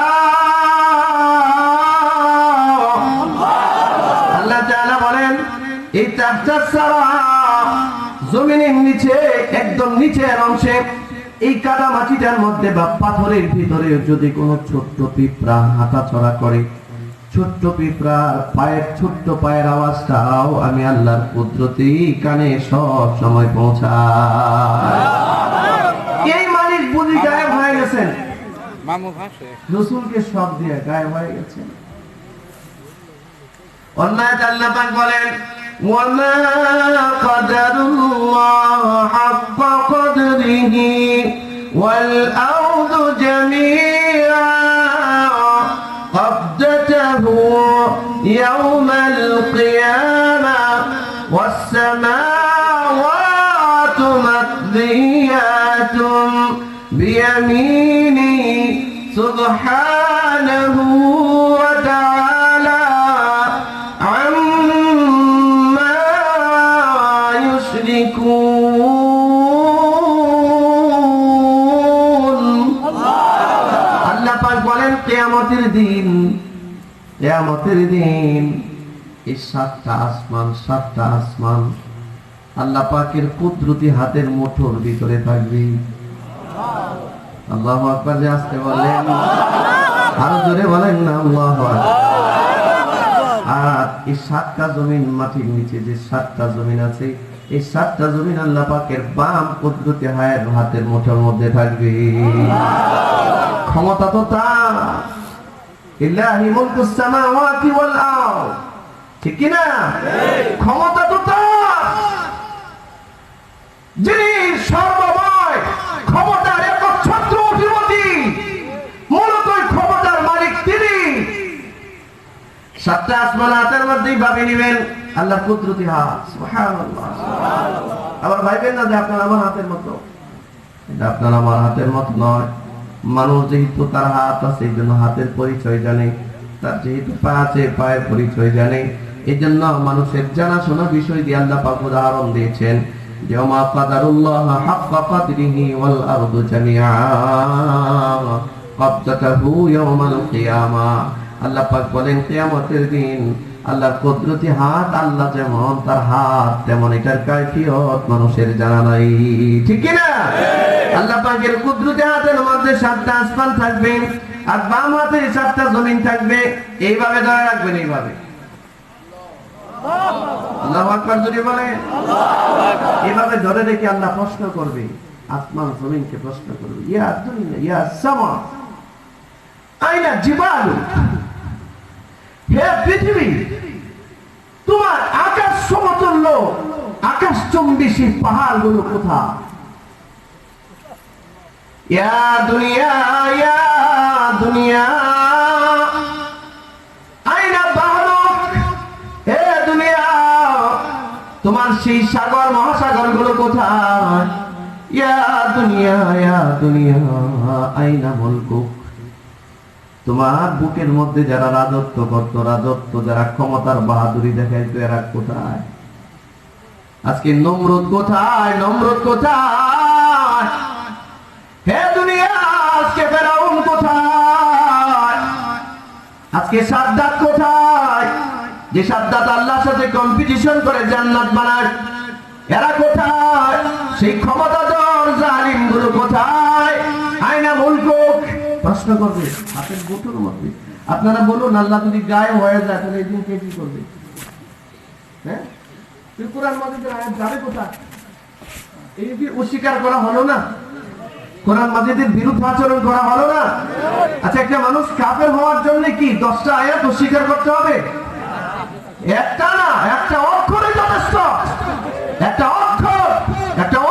আল্লাহ তাআলা বলেন, এই তাহতা আস-সারা জমিনের নিচে, একদম নিচের অংশে এই কাদা মাটিটার মধ্যে বা পাথরের ভিতরে যদি কোনো ছোট্ট পিঁপড়া হাঁটাচলা করে, ছোট্ট পিঁপড়ার পায়ের ছোট্ট পায়ের আওয়াজটাও আমি আল্লাহর কুদরতি কানে সব সময় পৌঁছায়। এই মালিক বুঝি গায়েব হয়ে গেছেন, রসুলকে সব দিয়ে গায়েব হয়ে গেছেন। অন্যায় আল্লাহ পাক বলেন ওয়ামা কাদারুল্লাহ হাক্কা কদরিহি ওয়াল আরদু জামিআ ক্বাবদাতাহু ইয়াওমাল কিয়ামা ওয়াস সামাওয়াতু মাতদিয়াতুম বিয়ামিনি সুবহানাহু ওয়া তাআলা কিয়ামতের দিন এই সাতটা আসমান আল্লাহ পাকের কুদরতি হাতের মুঠোর ভিতরে থাকবে। আল্লাহু আকবার, যে আসতে বলেন, আরো জোরে বলেন না আল্লাহু আকবার। আর এই সাতটা জমিন, মাটির নিচে যে সাতটা জমিন আছে, এই সাতটা জমিন আল্লাহ পাকের বাম কুদরতি হাতের মুঠোর মধ্যে থাকবে। ক্ষমতা তো তার, ইল্লাহি মুলকুস সামাওয়াতি ওয়াল আরদ, ঠিক কি না? ক্ষমতা তো তার, যিনি সর্বময়, ক্ষমতার একচ্ছত্র অধিপতি, মূলত ক্ষমতার মালিক তিনি। সাতটা আসমান হাতের মধ্যেই ভাবে নিবেন আল্লাহর কুদরতি হাত, সুবহানাল্লাহ। আবার ভাইবেন না যে আপনার আমার হাতের মতো, এটা আপনার আমার হাতের মতো নয়। মানুষ যেহেতু তার হাত আছে এই জন্য হাতের পরিচয় জানে, তার যেহেতু পা আছে পায়ের পরিচয় জানে। এই জন্য মানুষের জানাশোনা বিষয় দিয়ে আল্লাহ পাক উদাহরণ দিয়েছেন যে ওমা কাদারুল্লাহ হাক্কা কদরিহি ওয়াল আরদু জামিআ ক্বাবদাতাহু ইয়াওমাল কিয়ামা। আল্লাহ পাক বলেন কিয়ামতের দিন আল্লাহর কুদরতি হাত, আল্লাহ যেমন তার হাত তেমন এটার কাইফিয়ত মানুষের জানা নাই, ঠিক কি না? আল্লাহ পাকের কুদরতি হাতের মধ্যে সাতটা আসমান থাকবে আর বাম হাতে সাতটা জমিন থাকবে। এইভাবে ধরে রাখবেন, এইভাবে। আল্লাহু আকবার যদি বলে, এইভাবে ধরে রেখে আল্লাহ প্রশ্ন করবে, আসমান জমিনকে প্রশ্ন করবে, ইয়া দুনিয়া ইয়া সামা আইনা জিবালু, হে পৃথিবী তোমার আকাশ সমতুল্য আকাশ চুম্বী সেই পাহাড়গুলো কোথায়? ইয়া দুনিয়া আইনা বাহরুক, হে দুনিয়া তোমার সেই সাগর মহাসাগর গুলো কোথায়? ইয়া দুনিয়া আইনা মুলকুক, তোমার বুকের মধ্যে যারা রাজত্ব করত, যারা ক্ষমতার বাহাদুরি দেখাইতো, এরা কোথায়? আজকে নমরুদ কোথায়? হে দুনিয়া আজকে ফেরাউন কোথায়? আজকে সাদ্দাত কোথায়? যে সাদ্দাত আল্লাহর সাথে কম্পিটিশন করে জান্নাত বানায়, এরা কোথায়? সেই ক্ষমতাধর জালিম গুলো কোথায়? আয়না মুলকুক প্রশ্ন করবে হাতের মুঠোর মধ্যে। আপনারা বলুন, আল্লাহ যদি গায়ে হয়ে যায় তাহলে এই দিন কে কি করবে? হ্যাঁ, কোরআন মাজিদের আয়াত যাবে কোথায়? এই কি অস্বীকার করা হলো না? কোরআন মাজিদের বিরুদ্ধে আচরণ করা হলো না? আচ্ছা, একটা মানুষ কাফের হওয়ার জন্য কি 10টা আয়াত অস্বীকার করতে হবে? একটা না, একটা অক্ষরে যথেষ্ট। একটা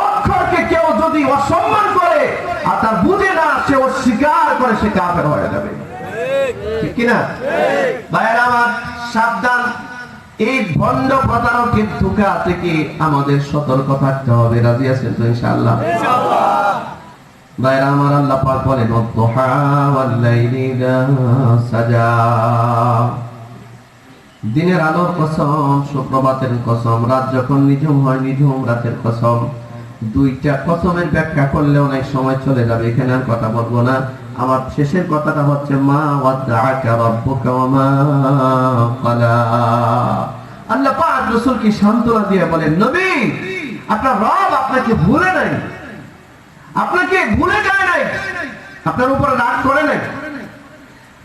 অক্ষরকে কেউ যদি অসম্মান করে আর তার বুঝে না, সে অস্বীকার করে, সে কাফের হয়ে যাবে, ঠিক কিনা? ভাইরা আমার, সাবধান, এই ভণ্ড প্রতারকের ধোঁকা থেকে আমাদের সতর্ক থাকতে হবে। রাজি আছেন তো ইনশাআল্লাহ? ভাইরা আমার, আল্লাহ পাক বলেন ওয়াদ-দুহা ওয়াল-লাইলি ইযা সাজা, দিনের আলোর কসম, সুপ্রভাতের কসম, রাত যখন নিঝুম হয়, নিঝুম রাতের কসম। দুইটা কসমের ব্যাখ্যা করলে অনেক সময় চলে যাবে, এখানে আর কথা বলবো না। আমার শেষের কথাটা হচ্ছে মা ওয়াদআকা রাব্বুকা ওয়া মা ক্বালা। আল্লাহ পাক রাসূলকে সান্ত্বনা দিয়ে বলেন, নবী, আপনার রব আপনাকে ভুলে নাই, আপনাকে ভুলে যায় নাই, আপনার উপর রাগ করে নাই।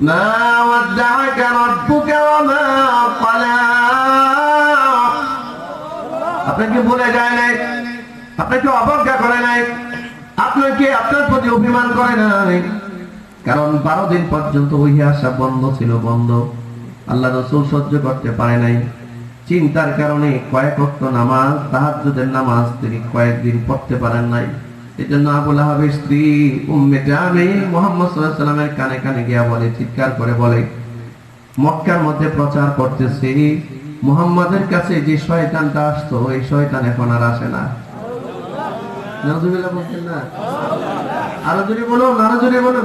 মা ওয়াদ্দাআকা রাব্বুকা ওয়া মা ক্বালা, আপনাকে ভুলে যায় নাই, আপনাকে অবজ্ঞা করে নাই, আপনাকে আপনার প্রতি অভিমান করে নাই। কারণ 12 দিন পর্যন্ত ওহী আসা বন্ধ ছিল, বন্ধ। আল্লাহ রাসূল সহ্য করতে পারে নাই। চিন্তার কারণে কয়েক ওয়াক্ত নামাজ, তাহাজ্জুদের নামাজ তিনি কয়েকদিন পড়তে পারেন নাই। এজন্য আবু লাহাবের স্ত্রী উম্মে জামিল মুহাম্মদ সাল্লাল্লাহু আলাইহি ওয়াসাল্লামের কানে কানে গিয়া বলে, চিৎকার করে বলে, মক্কার মধ্যে প্রচার করতেছে মুহাম্মাদের কাছে যে শয়তানটা আসতো, এই শয়তান এখন আর আসে না। নাউজুবিল্লাহ বলছেন না? আরো জোরে বলো, আরো জোরে বলো।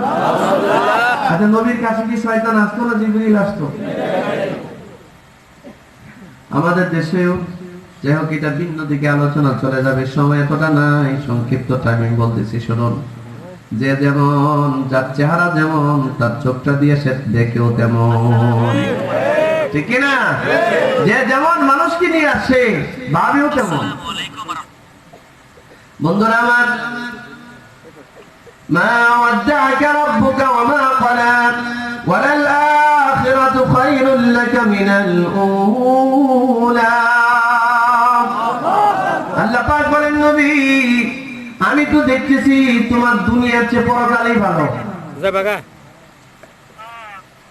আচ্ছা, নবীর কাছে কি শয়তান আসতো না জিবরিল আসতো? আমাদের দেশেও যাই হোক, এটা ভিন্ন দিকে আলোচনা চলে যাবে, সময় এতটা নাই, সংক্ষিপ্ত টাইমিং বলতেছি শুনুন। যে যেমন, যার চেহারা যেমন, তার চোখটা দিয়ে সে দেখেও তেমন, ঠিক না? যে যেমন মানুষকে নিয়ে আসে ভাবেও তেমন। বন্ধুরা আমার, মা ওয়াদ্দাআকা রাব্বুকা ওয়া মা ক্বালা ওয়ালাল আখিরাতু খায়রুল লাকা মিনাল উলা। আল্লাহ পাক বলেন, নবী আমি তো দেখতেছি তোমার দুনিয়ার চেয়ে পরকালই ভালো।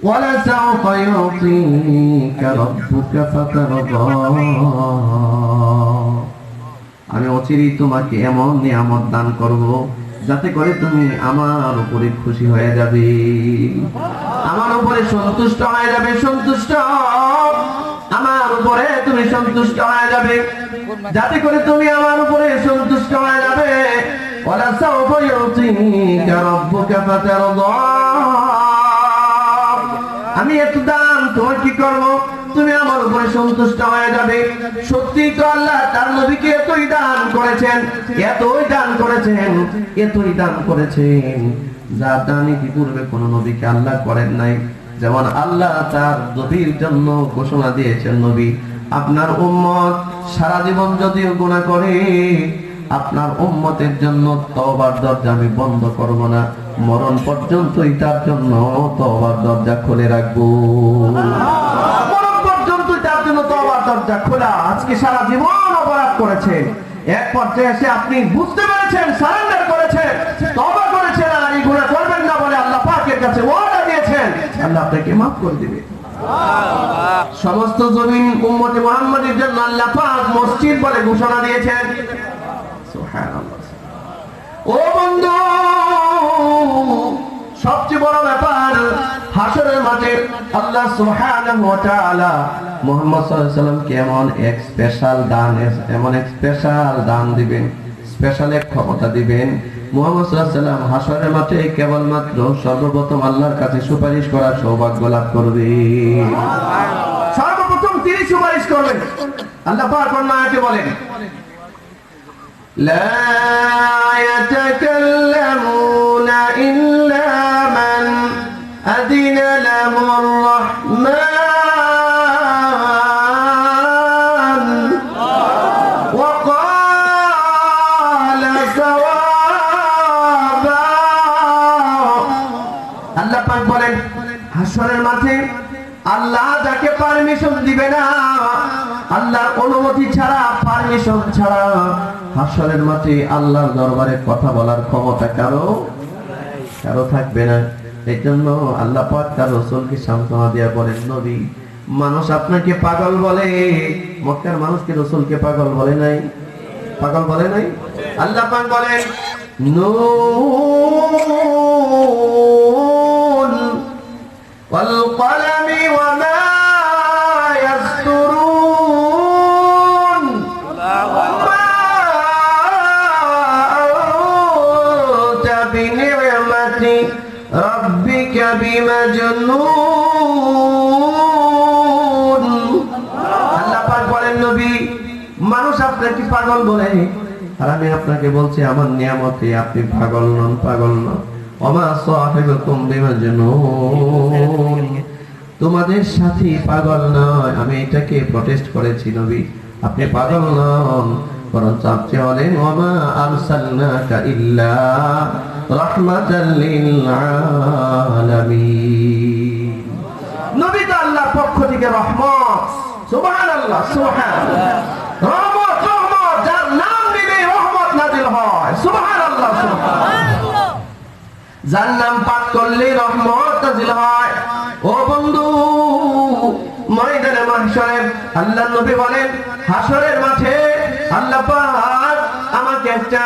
ওয়ালা সাউফা ইউতিকা রাব্বুকা ফাতারদা, আমি অচিরেই তোমাকে এমন নিয়ামত দান করব যাতে করে তুমি আমার উপরে খুশি হয়ে যাবে, আমার উপরে সন্তুষ্ট হয়ে যাবে, সন্তুষ্ট আমার উপরে তুমি সন্তুষ্ট হয়ে যাবে, যাতে করে তুমি আমার উপরে সন্তুষ্ট হয়ে যাবে। ওয়ালা সাউফা ইউতিকা রাব্বুকা ফাতারদা, আমি এত দান তোমার কি করব, তুমি আমার উপরে সন্তুষ্ট হয়ে যাবে। সত্যি তো আল্লাহ তার নবীকে এতই দান করেছেন, এতই দান করেছেন, এতই দান করেছেন, যা দান পূর্বে কোন নবীকে আল্লাহ করেন নাই। যেমন আল্লাহ তার নবীর জন্য ঘোষণা দিয়েছেন, নবী আপনার উম্মত সারা জীবন যদিও গুনাহ করে, আপনার উম্মতের জন্য তওবার দরজা আমি বন্ধ করব না, মরণ পর্যন্তই তার জন্য তওবার দরজা খুলে রাখবো, মরণ পর্যন্তই তার জন্য তওবার দরজা খোলা। আজকে সারা জীবন অপরাধ করেছেন, এক পর্যায়ে এসে আপনি বুঝতে পেরেছেন, সারেন্ডার করেছেন, তওবা করেছেন, আর এই গুনাহ করবেন না বলে আল্লাহ পাকের কাছে ওয়াদা দিয়েছেন, আল্লাহ আপনাকে maaf করে দিবেন। সমস্ত জমিন উম্মতে মুহাম্মাদের জন্য আল্লাহ পাক মসজিদ বলে ঘোষণা দিয়েছেন। সুবহানাল্লাহ। ও বন্ধু, সবচেয়ে বড় ব্যাপার হাশরের মাঠে আল্লাহ সুবহানাহু ওয়া তাআলা মুহাম্মদ সাল্লাল্লাহু আলাইহি ওয়াসাল্লামকে এমন এক স্পেশাল দান, এমন এক স্পেশাল দান দিবেন, স্পেশাল এক ক্ষমতা দিবেন। মুহাম্মদ সাল্লাল্লাহু আলাইহি ওয়াসাল্লাম হাশরের মাঠে কেবলমাত্র সর্বপ্রথম আল্লাহর কাছে সুপারিশ করার সৌভাগ্য লাভ করবেন। সর্বপ্রথম তিনি সুপারিশ করবেন। আল্লাহ পাক কোন আয়াতে বলেন, لا يتكلمون إلا من أذن له الرحمن وقال صوابا। আল্লাহ পাক বলেন, হাশরের মাঠে আল্লাহ যাকে পারমিশন দিবে না, আল্লাহর অনুমতি ছাড়া, পারমিশন ছাড়া হাশরের মাঠে আল্লাহর দরবারে কথা বলার ক্ষমতা কারো থাকবে না। এই জন্য আল্লাহ পাক তার রাসূলকে সান্ত্বনা দিয়ে বলেন, নবী মানুষ আপনাকে পাগল বলে, মক্কার মানুষকে রাসূলকে পাগল বলে নাই, পাগল বলে নাই। আল্লাহ পাক বলেন, নুন ওয়াল কলামি ওয়া মা ইয়াসতুরুন বিনি'মাতি রাব্বিকা বিমাজনুন। আল্লাহ পাক বলেন, নবী মানুষ আপনাকে পাগল বলে, আর আমি আপনাকে বলছি আমার নিয়ামতে আপনি পাগল নন, পাগল নন। ওমা সাহিবুকুম বিমাজনুন, তোমাদের সাথী পাগল নয়। আমি এটাকে প্রটেস্ট করেছি, নবী আপনি পাগল নন, বরঞ্চ আপনি হলেন ওয়ামা আরসালনাকা ইল্লা রাহমাতাল লিল আলামিন। নবী তো আল্লাহর পক্ষ থেকে রহমত। সুবহানাল্লাহ, সুবহানাল্লাহ। রহমত, রহমত, যার নাম নিলে রহমত নাযিল হয়। সুবহানাল্লাহ, সুবহানাল্লাহ। যার নাম পাঠ করলে রহমত নাযিল হয়। ও বন্ধু, ময়দানে মাহশরে আল্লাহর নবী বলেন, হাসরের মাঠে আল্লাহ পাক আমাকে একটা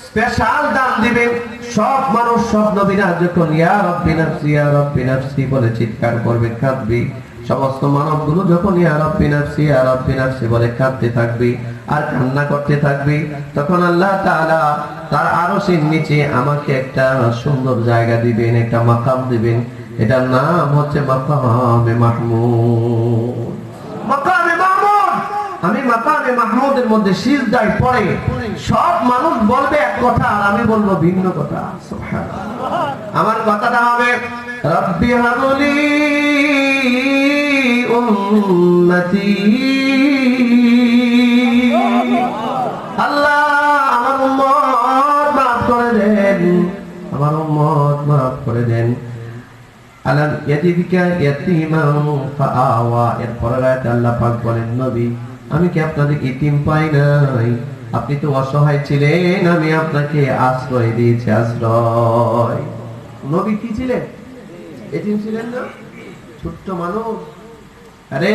স্পেশাল দান দিবেন। সব মানুষ, সব নবীরা যখন ইয়া রাব্বি নাফসি, ইয়া রাব্বি নাফসি বলে চিৎকার করবে, কাঁদবে, সমস্ত মানবগুলো যখন ইয়া রাব্বি নাফসি, ইয়া রাব্বি নাফসি বলে কাঁদতে থাকবে আর কান্না করতে থাকবে, তখন আল্লাহ তাআলা তার আরশের নিচে আমাকে একটা সুন্দর জায়গা দিবেন, একটা মাকাম দিবেন। এটার নাম হচ্ছে মাকামে মাহমুদ। মাকামে মাহমুদ। আমি মাকামে মাহমুদের মধ্যে সিজদায় পড়ে সব মানুষ বলবে এক কথা আর আমি বলবো ভিন্ন কথা। সুবহানাল্লাহ। আমার কথাটা হবে, রব্বি হাবলি উম্মতি, আল্লাহ আমার উম্মত মাফ করে দেন, আমার উম্মত মাফ করে দেন। আলাম ইয়াজিদিকা ইয়াতীমান ফাআওয়া। এর পরের আয়াতে আল্লাহ পাক বলেন, নবী আমি কি আপনাদের ইতিম পাই নাই? আপনি তো অসহায় ছিলেন, আমি আপনাকে আশ্রয় দিয়েছি, আশ্রয়। নবী কি ছিলেন? ইতিম ছিলেন না? ছোট্ট মানুষ। আরে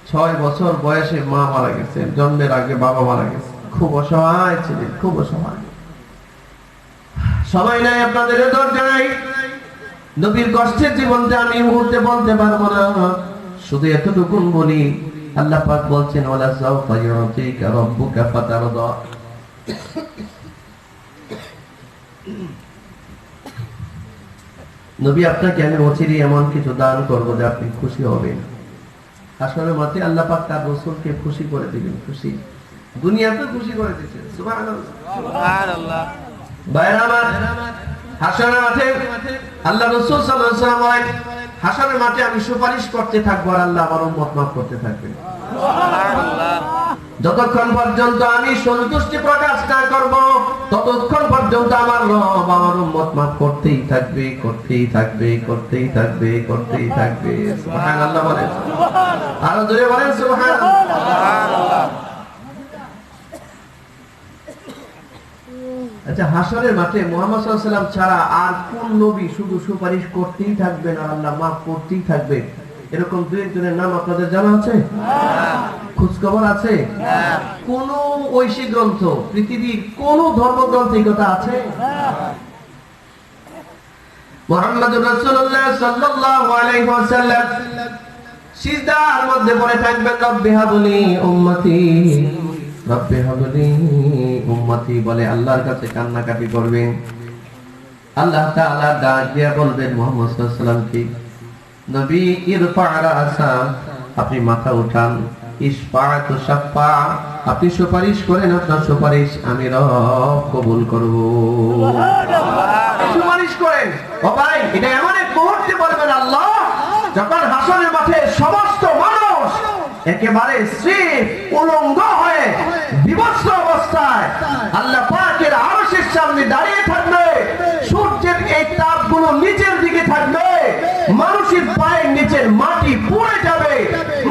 6 বছর বয়সে মা মারা গেছে, জন্মের আগে বাবা মারা গেছে, খুব অসহায় ছিলেন, খুব অসহায়। সময় নাই আপনাদের, ধৈর্য নাই। নবীর কষ্টের জীবনটা আমি মুহূর্তে বলতে পারবো না, শুধু এতটুকুন বলি, আল্লাহ পাক বলছেন, ওয়ালা সাওফা ইউতিকা রাব্বুকা ফাতারদা। নবী আপনাকে আমি অচিরেই এমন কিছু দান করবো যে আপনি খুশি হবেন। আসলে মাঠে আল্লাহ পাক তার রাসূলকে খুশি করে দিবেন, খুশি, দুনিয়াতে খুশি করে দিয়েছেন। সুবহানাল্লাহ, সুবহানাল্লাহ। বাইরে আমার হাসরের মাঠে আল্লাহ রাসূল সাল্লাল্লাহু আলাইহি ওয়াসাল্লাম বলেন, হাসরের মাঠে আমি সুপারিশ করতে থাকবো আর আল্লাহ আমার উম্মত মাফ করতে থাকবেন। সুবহানাল্লাহ। যতক্ষণ পর্যন্ত আমি সন্তুষ্টি প্রকাশ না করব, ততক্ষণ পর্যন্ত আমার রব আমার উম্মত মাফ করতেই থাকবে, করতেই থাকবে, করতেই থাকবে, করতেই থাকবে। সুবহানাল্লাহ বলেন, আরো জোরে বলেন সুবহানাল্লাহ। আচ্ছা, হাসরের মাঠে মুহাম্মদ সাল্লাল্লাহু আলাইহি ওয়াসাল্লাম ছাড়া আর কোন নবী শুধু সুপারিশ করতেই থাকবেন আর আল্লাহ মাফ করতেই থাকবে, এরকম দুই একজনের নাম আপনাদের জানা আছে? খোঁজ খবর আছে? কোন ঐশী গ্রন্থ, পৃথিবীর কোন ধর্মগ্রন্থে কথা আছে? মুহাম্মদুর রাসূলুল্লাহ সাল্লাল্লাহু আলাইহি ওয়াসাল্লাম সিজদার মধ্যে পড়ে থাকবেন, রব্বি হাবলি উম্মতি, রব্বি হাবলি উম্মতি বলে আল্লাহর কাছে কান্নাকাটি করবেন। আল্লাহ তাআলা ডাক দিয়ে বলবেন মুহাম্মদ সাল্লাল্লাহু আলাইহি ওয়াসাল্লামকে, নবী ইরফা রাসা, আপনি মাথা উঠান, ইশফাআতু শাফা, আপনি সুপারিশ করেন, আপনার সুপারিশ আমি রব কবুল করব। সুবহানাল্লাহ। সুপারিশ করেন। ও ভাই, এটা এমন এক মুহূর্তে বলবেন আল্লাহ, যখন হাসরের মাঠে সমস্ত মানুষ একেবারে স্ত্রীর উলঙ্গ হয়ে বিবস্ত্র অবস্থায় আল্লাহ পাকের আরশের সামনে দাঁড়িয়ে থাকবে, সূর্যের এই তাপগুলো নিচের দিকে থাকবে, মানুষের পায়ের নিচের মাটি পুড়ে যাবে,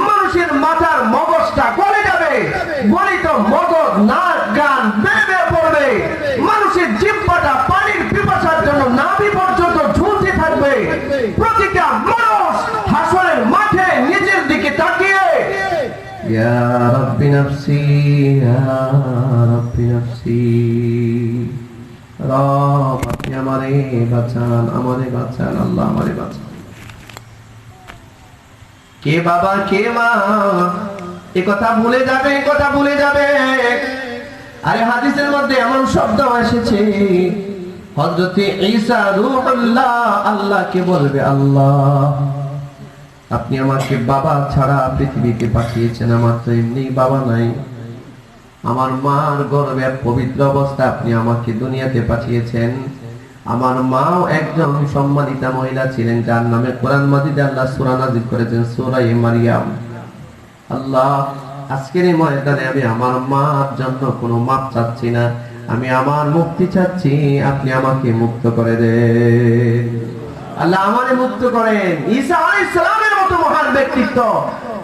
মানুষের মাথার মগজটা গলে যাবে, গলিত মগজ নাক গান বেয়ে পড়বে, মানুষের জিহ্বাটা পানির পিপাসার জন্য নাভি পর্যন্ত ঝুলতে থাকবে। প্রতিটা মানুষ হাসরের মাঠে নিচের দিকে তাকিয়ে ইয়া রাব্বি নাফসি, ইয়া রাব্বি নাফসি, রব আপনি আমারে বাঁচান, আমারে বাঁচান, আল্লাহ আমারে বাঁচান। কে বাবা কে মা এ কথা ভুলে যাবে, এ কথা ভুলে যাবে। আরে হাদিসের মধ্যে এমন শব্দ এসেছে, হযরত ঈসা রূহুল্লাহ আল্লাহকে বলবে, আল্লাহ আপনি আমাকে বাবা ছাড়া পৃথিবীতে পাঠিয়েছেন, আমার তো এমনি বাবা নাই, আমার মার গর্ভে পবিত্র অবস্থা আপনি আমাকে দুনিয়াতে পাঠিয়েছেন। আমার মাও একজন সম্মানিতা মহিলা ছিলেন, যার নামে কোরআন মাজিদে আল্লাহ সূরা নাযিল করেছেন, সূরা মারিয়াম। আল্লাহ আজকের এই ময়দানে আমি আমার মার জন্য কোনো মাপ চাচ্ছি না, আমি আমার মুক্তি চাচ্ছি, আপনি আমাকে মুক্ত করে দেন। আল্লাহ আমারে মুক্ত করেন। ঈসা আলাইহিস সালামের মতো মহান ব্যক্তিত্ব,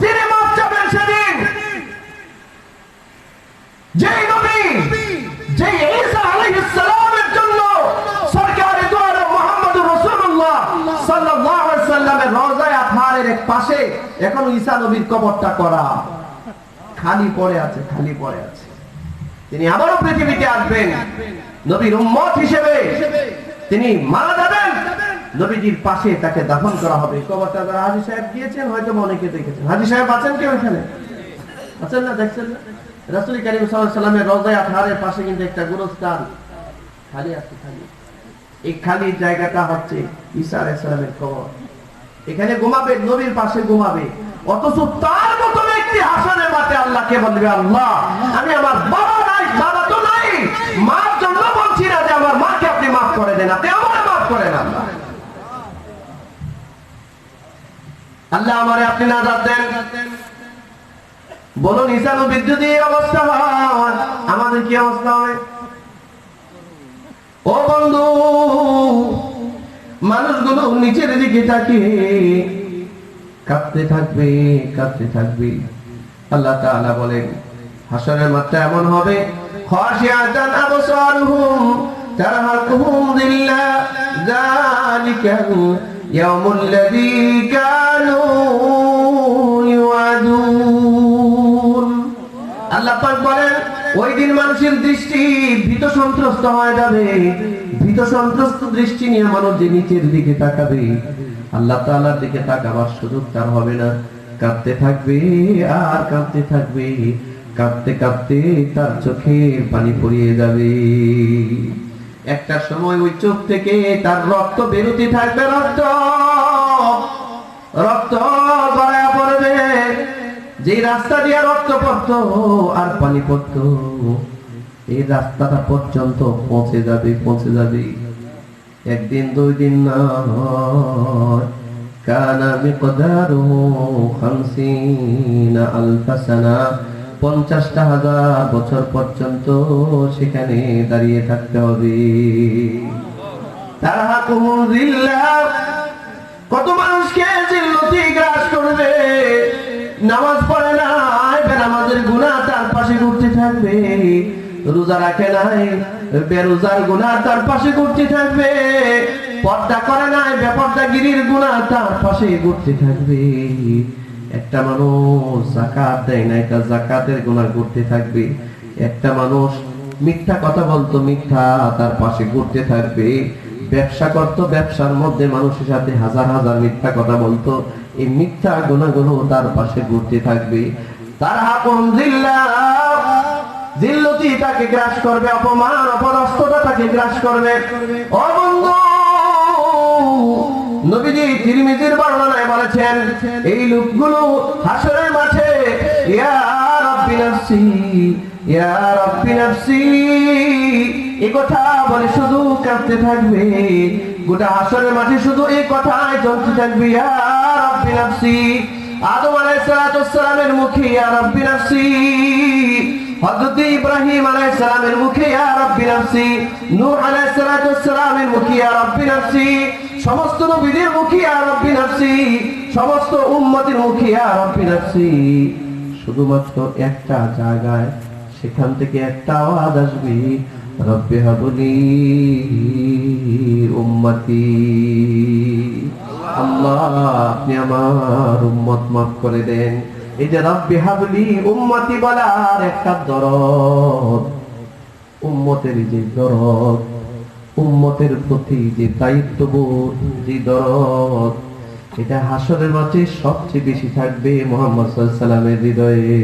তিনি মাপ চাবেন সেদিন। যেই নবী, যেই ঈসা আলাইহিস সালামের জন্য সরকারে দু আলম মুহাম্মদুর রাসূলুল্লাহ সাল্লাল্লাহু আলাইহি সাল্লামের রওজায়ে আতহারের এক পাশে এখন ঈসা নবীর কবরটা করা, খালি পড়ে আছে, খালি পড়ে আছে। তিনি আবারও পৃথিবীতে আসবেন নবীর উম্মত হিসেবে, তিনি মারা যাবেন, নবীজির পাশে তাকে দাফন করা হবে। কবরটা যারা হাজী সাহেব গিয়েছেন হয়তো অনেকে দেখেছেন। হাজী সাহেব আছেন কি ওখানে? আছেন না? দেখছেন না? রাসূল কারীম সাল্লাল্লাহু আলাইহি সাল্লামের রওজায়ে আতহারের পাশে কিন্তু একটা গোরস্থান খালি আছে, খালি। এই খালি জায়গাটা হচ্ছে ঈসা আলাইহিস সালামের কবর। এখানে ঘুমাবে, নবীর পাশে ঘুমাবে। অথচ তার মতো ব্যক্তি হাসরের মাঠে আল্লাহকে বলবে, আল্লাহ আমি আমার বাবা নাই, বাবা তো নাই, মার জন্য বলছি না যে আমার মাকে আপনি মাফ করে দেন, আপনি আমার মাফ করেন আল্লাহ। আল্লাহ আমারে আপনি নাজাত দেন। বলুন ঈসা নবীর যদি এই অবস্থা হয়, আমাদের কি অবস্থা হবে? ও বন্ধু, মানুষগুলো নিচের দিকে তাকিয়ে কাঁদতে থাকবে, কাঁদতে থাকবে। আল্লাহ তাআলা বলেন হাশরের মাঠটা এমন হবে, খাশিয়াতান আবসারুহুম তারহাকুহুম যিল্লা যালিকাল ইয়াউমুল্লাযী কানূ ইউআদুন। আল্লাহ পাক বলেন ওই দিন মানুষের দৃষ্টি ভীত সন্ত্রস্ত হয়ে যাবে। ভীত সন্ত্রস্ত দৃষ্টি নিয়ে মানুষ যে নিচের দিকে তাকাবে, আল্লাহ তাআলার দিকে তাকাবার সুযোগ তার হবে না। কাঁদতে থাকবে আর কাঁদতে থাকবে, কাঁদতে কাঁদতে তার চোখের পানি পড়িয়ে যাবে। একটা সময় ওই চোখ থেকে তার রক্ত বেরোতে থাকবে, রক্ত রক্ত গড়ায় পড়বে। যে রাস্তা দিয়ে রক্ত পড়তো আর পানি পড়তো, এই রাস্তাটা পর্যন্ত পৌঁছে যাবে, পৌঁছে যাবে। একদিন দুই দিন না, কানা মিকদারুহু 50 আলফ সানা, 50,000 বছর পর্যন্ত সেখানে দাঁড়িয়ে থাকতে হবে। তারহাকুহুম যিল্লাহ, কত মানুষকে জিল্লতি গ্রাস করবে। নামাজ পড়ে নাই, বেনামাজের গুনাহ তার পাশে ঘুরতে থাকবে। রোজা রাখে নাই, বেরোজার গুনাহ তার পাশে ঘুরতে থাকবে। পর্দা করে নাই, বেপর্দাগিরির গুনাহ তার পাশে ঘুরতে থাকবে। একটা মানুষ যাকাত দেয় নাই, তার যাকাতের গুনাহ ঘুরতে থাকবে। একটা মানুষ মিথ্যা কথা বলতো, মিথ্যা তার পাশে ঘুরতে থাকবে। ব্যবসা করতো, ব্যবসার মধ্যে মানুষের সাথে হাজার হাজার মিথ্যা কথা বলতো, এই মিথ্যা গুনাহগুলো তার পাশে ঘুরতে থাকবে। তারহাকুম যিল্লাহ, জিল্লতি তাকে গ্রাস করবে, অপমান অপদস্থতা তাকে গ্রাস করবে। ও বন্ধু, নবীজি তিরমিজির বর্ণনায় বলেছেন এই লোকগুলো হাশরের মাঠে ইয়া রাব্বি নাফসি, ইয়া রাব্বি নাফসি এই কথা বলে শুধু কাঁদতে থাকবে। গোটা হাশরের মাঠে শুধু এই কথাই চলতে থাকবে, ইয়া রাব্বি নাফসি। আদম আলাইহিস সালামের মুখে ইয়া রাব্বি নাফসি, হযরত ইব্রাহিম আলাইহিস সালামের মুখে ইয়া রাব্বি নাফসি, নূহ আলাইহিস সালামের মুখে ইয়া রাব্বি নাফসি, সমস্ত নবীদের মুখে ইয়া রাব্বি নাফসি, সমস্ত উম্মতের মুখে ইয়া রাব্বি নাফসি। শুধুমাত্র একটা জায়গায় সেখান থেকে একটা আওয়াজ আসবে, রব্বি হাবলি উম্মতি। আল্লাহ আপনি আমার উম্মত মাফ করে দেন। এই যে রব্বি হাবলি উম্মতি বলার একটা দরদ, উম্মতের যে দরদ, উম্মতের প্রতি যে দায়িত্ববোধ, যে দরদ, এটা হাশরের মাঠে সবচেয়ে বেশি থাকবে মুহাম্মদ সাল্লাল্লাহু আলাইহি সাল্লামের হৃদয়ে।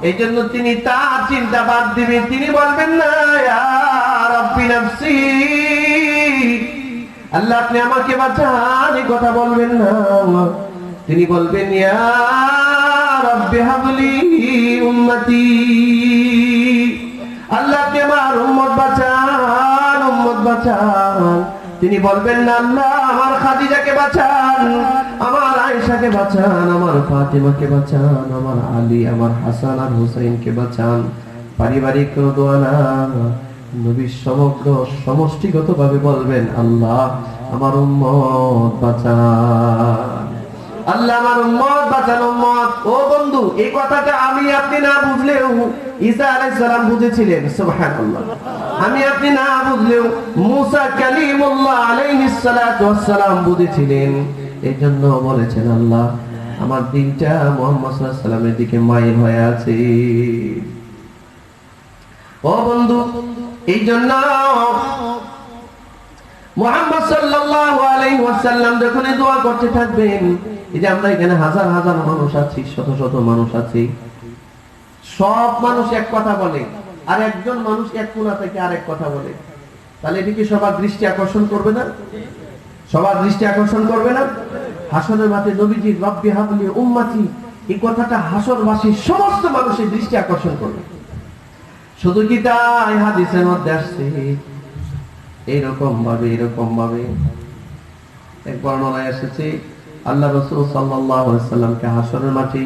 এই জন্য তিনি তার চিন্তা বাদ দিবেন, তিনি বলবেন না ইয়া রাব্বি নাফসি, আল্লাহ আপনি আমাকে বাঁচান, এই কথা বলবেন না। তিনি বলবেন ইয়া রাব্বি হাবলি উম্মতি, আল্লাহ আপনি আমার উম্মত বাঁচান, উম্মত বাঁচান। তিনি বলবেন না আল্লাহ আমার খাদিজাকে বাঁচান, আমার আয়েশাকে বাঁচান, আমার ফাতিমাকে বাঁচান, আমার আলী, আমার হাসান আর হুসাইনকে বাঁচান। পারিবারিক কোনো দোয়া না, নবী সমগ্র সমষ্টিগতভাবে বলবেন, আল্লাহ আমার উম্মত বাঁচান, আল্লাহ আমার উম্মত বাঁচান, উম্মত। ও বন্ধু, এই কথাটা আমি আপনি না বুঝলেও ঈসা আলাইহিস সালাম বুঝেছিলেন। সুবহানাল্লাহ। আমি আপনি না বুঝলেও মুসা কালিমুল্লাহ আলাইহিস সালাতু ওয়াস সালাম বুঝেছিলেন। এইজন্য বলেছেন, আল্লাহ আমার দিনটা মুহাম্মদ সাল্লাল্লাহু আলাইহি সাল্লামের দিকে মাইল হয়ে আছে। ও বন্ধু, এইজন্য মুহাম্মদ সাল্লাল্লাহু আলাইহি ওয়াসাল্লাম যখন দোয়া করতে থাকবেন, এই যে আমরা এখানে হাজার হাজার মানুষ আছি, শত শত মানুষ আছি, সব মানুষ এক কথা বলে আর একজন মানুষ এক কোণা থেকে আরেক কথা বলে, তাহলে এটা কি সবার দৃষ্টি আকর্ষণ করবে না? সবার দৃষ্টি আকর্ষণ করবে না? হাসরের মাঠে নবীজি রব্বি হাবলি উম্মতি, এই কথাটা হাসরবাসী সমস্ত মানুষের দৃষ্টি আকর্ষণ করবে। শুধু কি তাই? হাদিসের মধ্যে আসছে এরকম ভাবে এক বর্ণনায় এসেছে, আল্লাহ রাসূল সাল্লাল্লাহু আলাইহি সাল্লামকে হাসরের মাঠে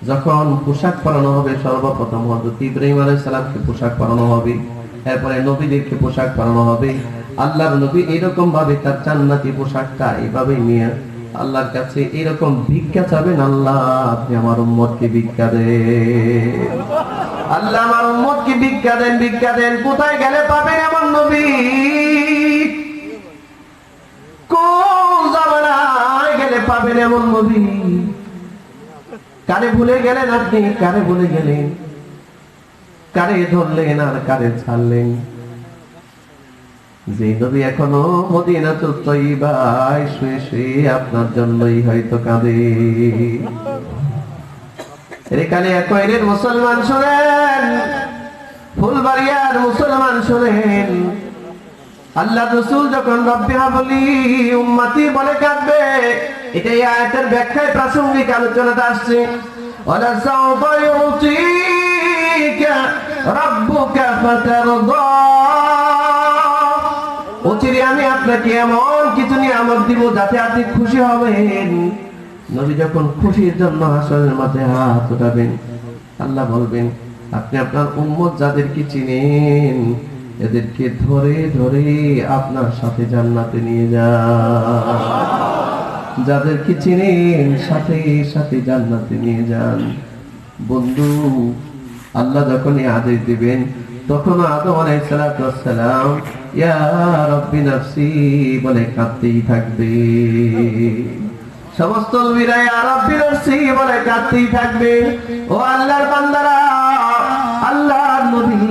যখন পোশাক পরানো হবে, সর্বপ্রথম হযরত ইব্রাহিম আলাইহিস সালামকে পোশাক পরানো হবে, এরপরে নবীদেরকে পোশাক পরানো হবে। আল্লাহর নবী এরকম ভাবে তার জান্নাতি পোশাকটা এইভাবে নিয়ে আল্লাহর কাছে এরকম ভিক্ষা চাবেন, আল্লাহ আপনি আমার উম্মতকে ভিক্ষা দেন, আল্লাহ আমার উম্মতকে ভিক্ষা দেন, ভিক্ষা দেন। কোথায় গেলে পাবেন এমন নবী? কোন জামানায় গেলে পাবেন এমন নবী? কারে ভুলে গেলেন আপনি? কারে ভুলে গেলেন? কারে ধরলেন আর কারে ছাড়লেন? যে নবী এখনো মদিনাতুল তয়্যিবায় শুয়ে শুয়ে আপনার জন্যই হয়তো কাঁদে। এখানে একয়ের মুসলমান শুনেন, ফুলবাড়িয়ার মুসলমান শুনেন, আল্লাহ রাসূল যখন রব্বি হাবলি উম্মতি বলে কাঁদবে, এটাই আয়াতের ব্যাখ্যায় প্রাসঙ্গিক আলোচনাতে আসছে। ওয়ালা সাওফা ইউতিকা রাব্বুকা ফাতারদা, অচিরে আমি আপনাকে এমন কিছু নিয়ামত দিব যাতে আপনি খুশি হবেন। নবী যখন খুশির জন্য হাসরের মাঠে হাত উঠাবেন, আল্লাহ বলবেন, আপনি আপনার উম্মত যাদেরকে চিনেন এদেরকে ধরে ধরে আপনার সাথে জান্নাতে নিয়ে যান, যাদেরকে চিনেন সাথে সাথে জান্নাতে নিয়ে যান। বন্ধু, আল্লাহ যখন আদেশ দিবেন, তখন আদম আলাইহিস সালাতু ওয়াস সালাম ইয়া রাব্বি নাফসি বলে কাঁদতেই থাকবে। সমস্ত নবীরা ইয়া রাব্বি নাফসি বলে কাঁদতেই থাকবে। ও আল্লাহর বান্দারা, আল্লাহর নবী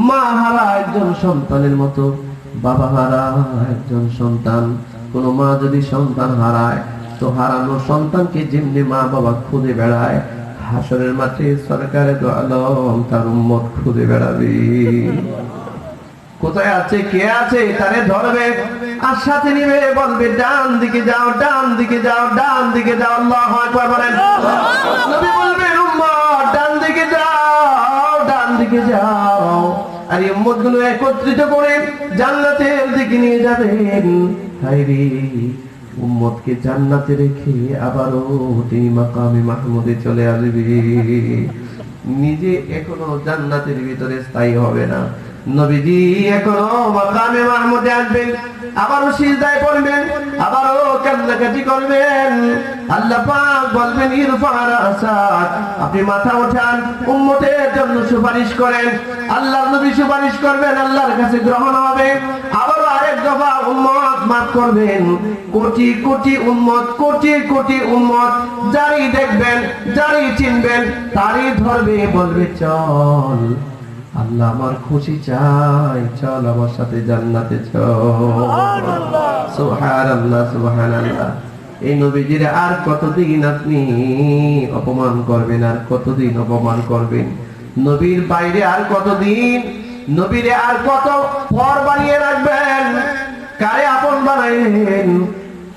মা হারা একজন সন্তানের মতো, বাবা হারা একজন সন্তান। কোন মা যদি সন্তান হারায়, তো হারানো সন্তানকে যেমনি মা বাবা খুঁজে বেড়ায়, হাসরের মাঠে সরকারে তো আলম তার উম্মত খুঁজে বেড়াবে। কোথায় আছে, কে আছে, তারে ধরবে আর সাথে নিবে, বলবে ডান দিকে যাও, ডান দিকে যাও, ডান দিকে যাও। আল্লাহু আকবার বলেন। নবী বলবেন, উম্মত ডান দিকে যাও, ডান দিকে যাও। আর এই উম্মতগুলো একত্রিত করে জান্নাতের দিকে নিয়ে যাবেন। হায়রে, উম্মতকে জান্নাতে রেখে আবারও তিনি মাকামে মাহমুদে চলে আসবে। নিজে এখনো জান্নাতের ভিতরে স্থায়ী হবে না, নবীজি এখনো মাকামে মাহমুদে আসবেন, আবারও সিজদায় পড়বেন, আবারও কান্নাকাটি করবেন। আল্লাহ পাক বলবেন, ইরফা রাসাক, আপনি মাথা ওঠান, উম্মতের জন্য সুপারিশ করেন। আল্লাহর নবী সুপারিশ করবেন, আল্লাহর কাছে গ্রহণ হবে। আবারও আরেক দফা উম্মত মাফ করবেন। কোটি কোটি উম্মত, কোটি কোটি উম্মত, যারই দেখবেন, যারই চিনবেন, তারই ধরবে, বলবে চল, আল্লাহ আমার খুশি চাই, চল আমার সাথে জান্নাতে চল। সুবহানাল্লাহ, সুবহানাল্লাহ। এই নবীজির আর কতদিন আপনি অপমান করবেন, আর কতদিন অপমান করবেন? নবীর বাইরে আর কতদিন, নবীরে আর কত পর বানিয়ে রাখবেন? কারে আপন বানাইলেন,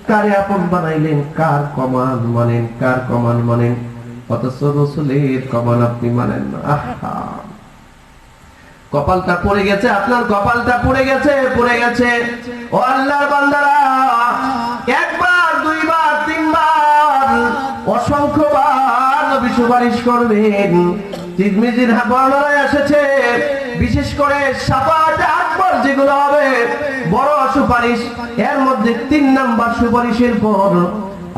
কারে আপন বানাইলেন, কার কমান মানেন, কার কমান মানেন, অথচ রাসূলের কমান আপনি মানেন না। আহা, কপালটা পড়ে গেছে, আপনার কপালটা পড়ে গেছে, পড়ে গেছে। ও আল্লাহর বান্দারা, একবার, দুইবার, তিনবার অসংখ্যবার নবী সুপারিশ করবেন। তিরমিজির বর্ণনায় এসেছে বিশেষ করে শাফাআতে আকবর যেগুলো হবে বড় সুপারিশ, এর মধ্যে 3 নাম্বার সুপারিশের পর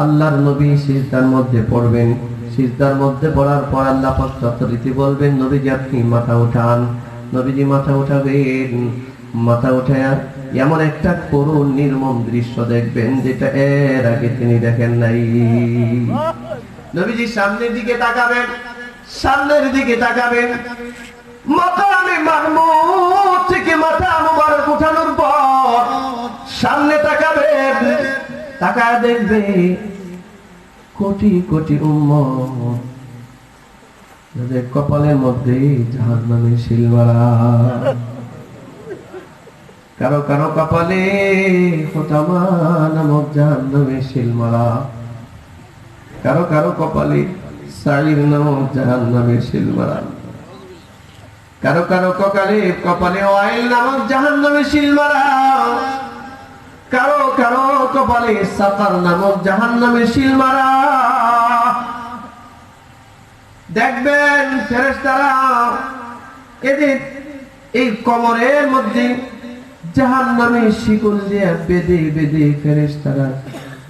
আল্লাহর নবী সিজদার মধ্যে পড়বেন। সিজদার মধ্যে পড়ার পর আল্লাহ পাক যথারীতি বলবেন, নবীজি আপনি মাথা উঠান। নবীজি মাথা উঠাবেন। মাথা উঠায়া এমন একটা করুণ নির্মম দৃশ্য দেখবেন যেটা এর আগে তিনি দেখেন নাই। নবীজি সামনের দিকে তাকাবেন, সামনের দিকে তাকাবেন। মাকামে মাহমুদ থেকে মাথা মুবারক উঠানোর পর সামনে তাকাবেন, তাকায় দেখবে কোটি কোটি উম্মত, যাদের কপালের মধ্যে জাহান্নামের শিল মারা। কারো কারো কপালে হোতামা নামক জাহান্নামের শিল মারা, কারো কারো কপালে সাইর নামক জাহান্নামের শিল মারা, কারো কারো কপালে ওয়াইল নামক জাহান্নামের শিল মারা, কারো কারো কপালে সাকার নামক জাহান্নামের শিল মারা। দেখবেন ফেরেশতারা এদের এই কবরের মধ্যে জাহান্নামের শিকল দিয়ে বেঁধে বেঁধে ফেরেশতারা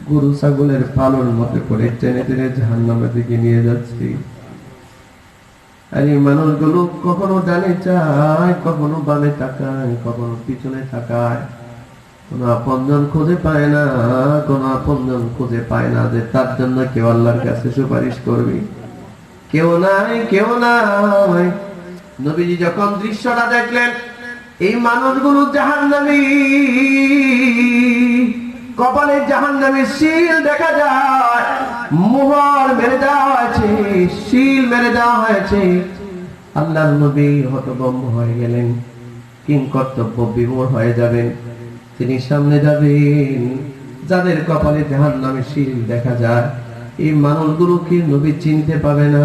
গরু ছাগলের পালন মতো করে টেনে টেনে জাহান্নামের দিকে নিয়ে যাচ্ছে। আর এই মানুষগুলো কখনো ডানে যায়, কখনো বামে তাকায়, কখনো পিছনে তাকায়, কোনো আপনজন খুঁজে পায় না, কোনো আপনজন খুঁজে পায় না যে তার জন্য কেউ আল্লাহর কাছে সুপারিশ করবে। কেউ নাই, কেউ নাই। নবীজি যখন দৃশ্যটা দেখলেন, এই মানুষগুলো জাহান্নামী, কপালে জাহান্নামীর শিল দেখা যায়, মোহর মেরে দেওয়া হয়েছে, শিল মেরে দেওয়া হয়েছে। আল্লাহর নবী হতভম্ব হয়ে গেলেন, কিংকর্তব্য বিমূঢ় হয়ে যাবেন। তিনি সামনে যাবেন, যাদের কপালে জাহান্নামের শিল দেখা যায়, এই মানুষগুলোকে নবী চিনতে পাবে না,